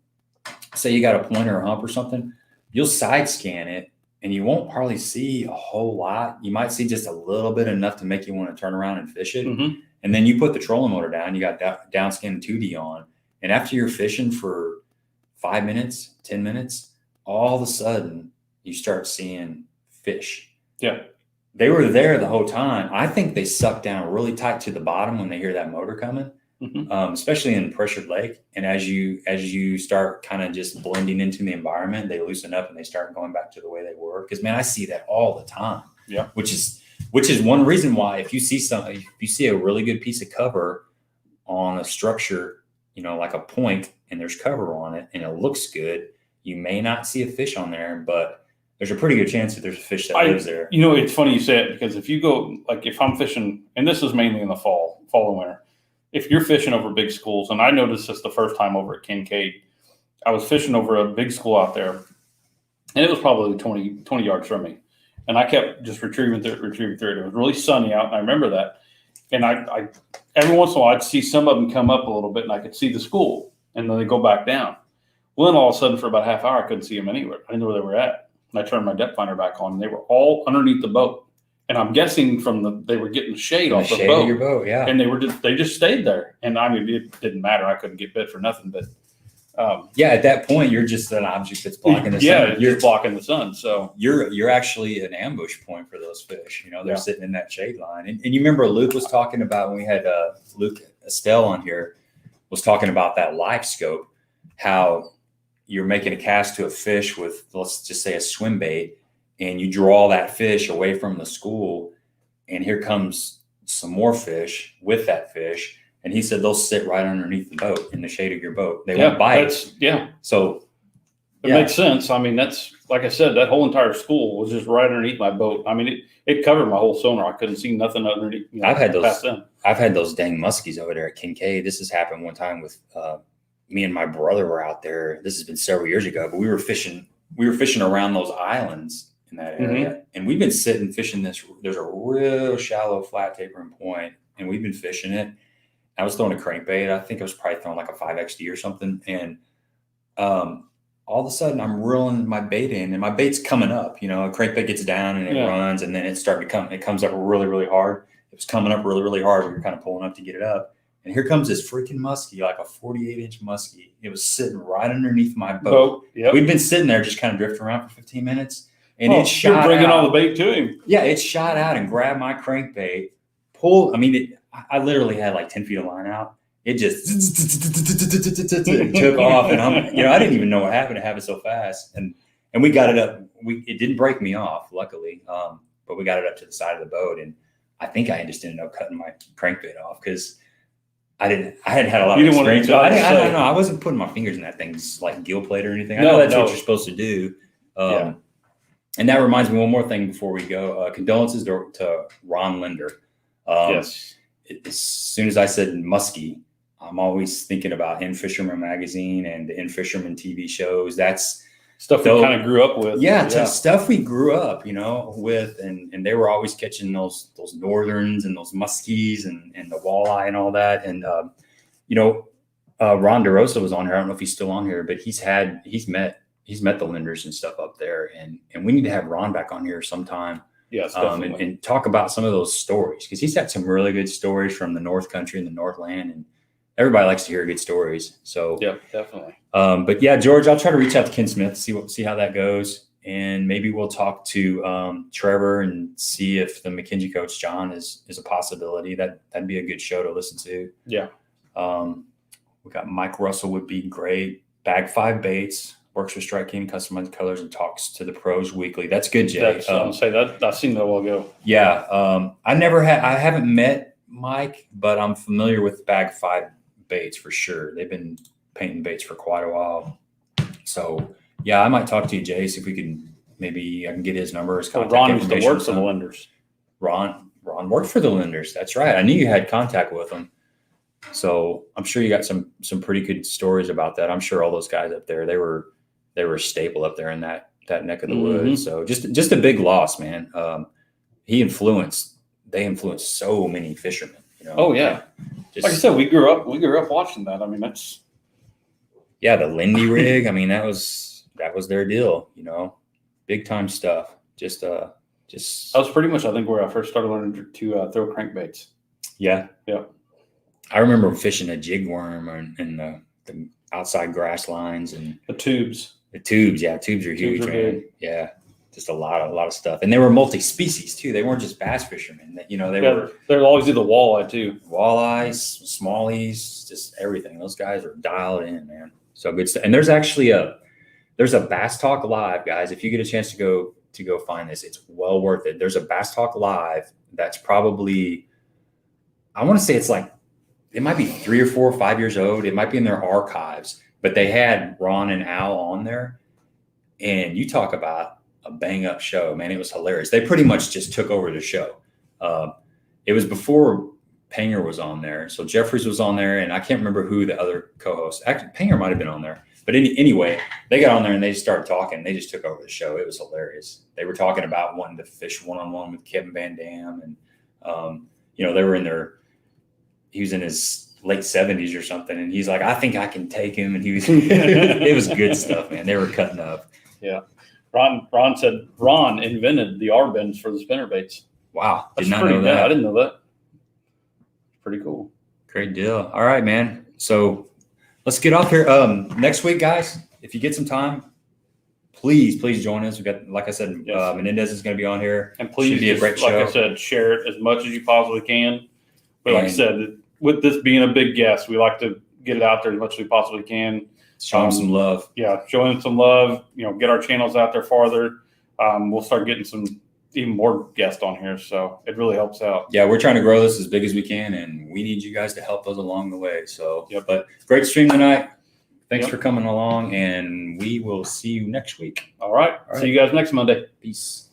Say you got a point or a hump or something, you'll side scan it, and you won't hardly see a whole lot. You might see just a little bit, enough to make you want to turn around and fish it. Mm-hmm. And then you put the trolling motor down, you got down scan 2D on. And after you're fishing for 5 minutes, 10 minutes, all of a sudden you start seeing fish. Yeah. They were there the whole time. I think they suck down really tight to the bottom when they hear that motor coming, especially in a pressured lake. And as you start kind of just blending into the environment, they loosen up and they start going back to the way they were. Because, man, I see that all the time. Yeah. Which is one reason why if you see a really good piece of cover on a structure, like a point, and there's cover on it and it looks good, you may not see a fish on there, but there's a pretty good chance that there's a fish that lives there. It's funny you say it, because if you go, like if I'm fishing, and this is mainly in the fall and winter, if you're fishing over big schools, and I noticed this the first time over at Kincaid, I was fishing over a big school out there, and it was probably 20 yards from me. And I kept just retrieving through it. It was really sunny out, and I remember that. And I every once in a while, I'd see some of them come up a little bit, and I could see the school, and then they go back down. Well, then all of a sudden, for about a half hour, I couldn't see them anywhere. I didn't know where they were at. And I turned my depth finder back on, and they were all underneath the boat. And I'm guessing they were getting shade off the boat. Of your boat, yeah. And they just stayed there. And I mean, it didn't matter. I couldn't get bit for nothing. But at that point, you're just an object that's blocking the sun. Yeah, you're blocking the sun. So you're actually an ambush point for those fish. They're sitting in that shade line. And you remember Luke was talking about, when we had Luke Estelle on here, was talking about that live scope, how you're making a cast to a fish with, let's just say, a swim bait, and you draw that fish away from the school, and here comes some more fish with that fish. And he said they'll sit right underneath the boat, in the shade of your boat. They won't bite. So it makes sense. I mean, that's, like I said, that whole entire school was just right underneath my boat. I mean, it covered my whole sonar. I couldn't see nothing underneath. I've had those dang muskies over there at Kincaid. This has happened one time with me and my brother were out there. This has been several years ago, but we were fishing around those islands in that area. And we've been sitting fishing there's a real shallow flat tapering point, and we've been fishing it. I was throwing a crankbait. I think I was probably throwing like a 5XD or something. And all of a sudden I'm reeling my bait in, and my bait's coming up. A crankbait gets down and it runs, and then it comes up really, really hard. It was coming up really, really hard. We were kind of pulling up to get it up. And here comes this freaking muskie, like a 48-inch muskie. It was sitting right underneath my boat. Yep. We've been sitting there just kind of drifting around for 15 minutes. And it shot out. You're bringing all the bait to him. Yeah, it shot out and grabbed my crankbait. I literally had like 10 feet of line out. It just took off. And I didn't even know what happened to have it so fast. And we got it up. It didn't break me off, luckily. But we got it up to the side of the boat. And I think I just ended up cutting my crankbait off, because I hadn't had a lot of experience. I don't know. I wasn't putting my fingers in that thing's like gill plate or anything. I know that's what you're supposed to do. And that reminds me, one more thing before we go. Condolences to Ron Linder. Yes. As soon as I said muskie, I'm always thinking about In Fisherman magazine and the In Fisherman TV shows. That's stuff we kind of grew up with. Yeah, stuff we grew up, with, and they were always catching those northerns and those muskies and the walleye and all that. And Ron DeRosa was on here. I don't know if he's still on here, but he's met the Linders and stuff up there, and we need to have Ron back on here sometime. Yes, and talk about some of those stories, because he's had some really good stories from the North Country and the Northland, and everybody likes to hear good stories. So yeah, definitely. But yeah, George, I'll try to reach out to Ken Smith, see how that goes, and maybe we'll talk to Trevor and see if the McKinney coach John is a possibility. That'd be a good show to listen to. Yeah. We got Mike Russell would be great. Bag 5 Baits. Works with Strike King, customized colors, and talks to the pros weekly. That's good, Jay. I'll say that. I've seen that a while ago. Yeah. I haven't met Mike, but I'm familiar with Bag 5 baits for sure. They've been painting baits for quite a while. So yeah, I might talk to you, Jace, if we can. Maybe I can get his number, his contact Ron used to information. work for the lenders. Ron worked for the lenders. That's right. I knew you had contact with them. So I'm sure you got some pretty good stories about that. I'm sure all those guys up there, they were a staple up there in that neck of the woods. So just a big loss, man. They influenced so many fishermen. You know? Oh yeah. Like I said, we grew up watching that. I mean, that's the Lindy rig. I mean, that was their deal, you know. Big time stuff. Just that was pretty much, I think, where I first started learning to throw crankbaits. Yeah. Yeah. I remember fishing a jig worm and the outside grass lines and the tubes. The tubes, yeah, tubes are huge, man. Big. Yeah, just a lot of stuff, and they were multi-species too. They weren't just bass fishermen. You know, they'd always do the walleye too. Walleyes, smallies, just everything. Those guys are dialed in, man. So good stuff. And there's actually there's a Bass Talk Live, guys. If you get a chance to go find this, it's well worth it. There's a Bass Talk Live that's probably, I want to say it's like, it might be 3 or 4 or 5 years old. It might be in their archives, but they had Ron and Al on there. And you talk about a bang up show, man. It was hilarious. They pretty much just took over the show. It was before Panger was on there. So Jeffries was on there, and I can't remember who the other co-host, actually Panger might've been on there. But anyway, they got on there and they just started talking. They just took over the show. It was hilarious. They were talking about wanting to fish one-on-one with Kevin Van Dam. And, you know, they were he was in his late 70s or something. And he's like, I think I can take him. And he was, it was good stuff, man. They were cutting up. Yeah. Ron said Ron invented the R-bends for the spinnerbaits. Wow. Did not know that. I didn't know that. Pretty cool. Great deal. All right, man. So let's get off here. Next week, guys, if you get some time, please join us. We got, like I said, Menendez is going to be on here. And please, be a great show. Like I said, share it as much as you possibly can. But like I said, with this being a big guest, we like to get it out there as much as we possibly can. Show them some love. Yeah, show them some love. You know, get our channels out there farther. We'll start getting even more guests on here, so it really helps out. Yeah, we're trying to grow this as big as we can, and we need you guys to help us along the way. So, but great stream tonight. Thanks for coming along, and we will see you next week. All right. See you guys next Monday. Peace.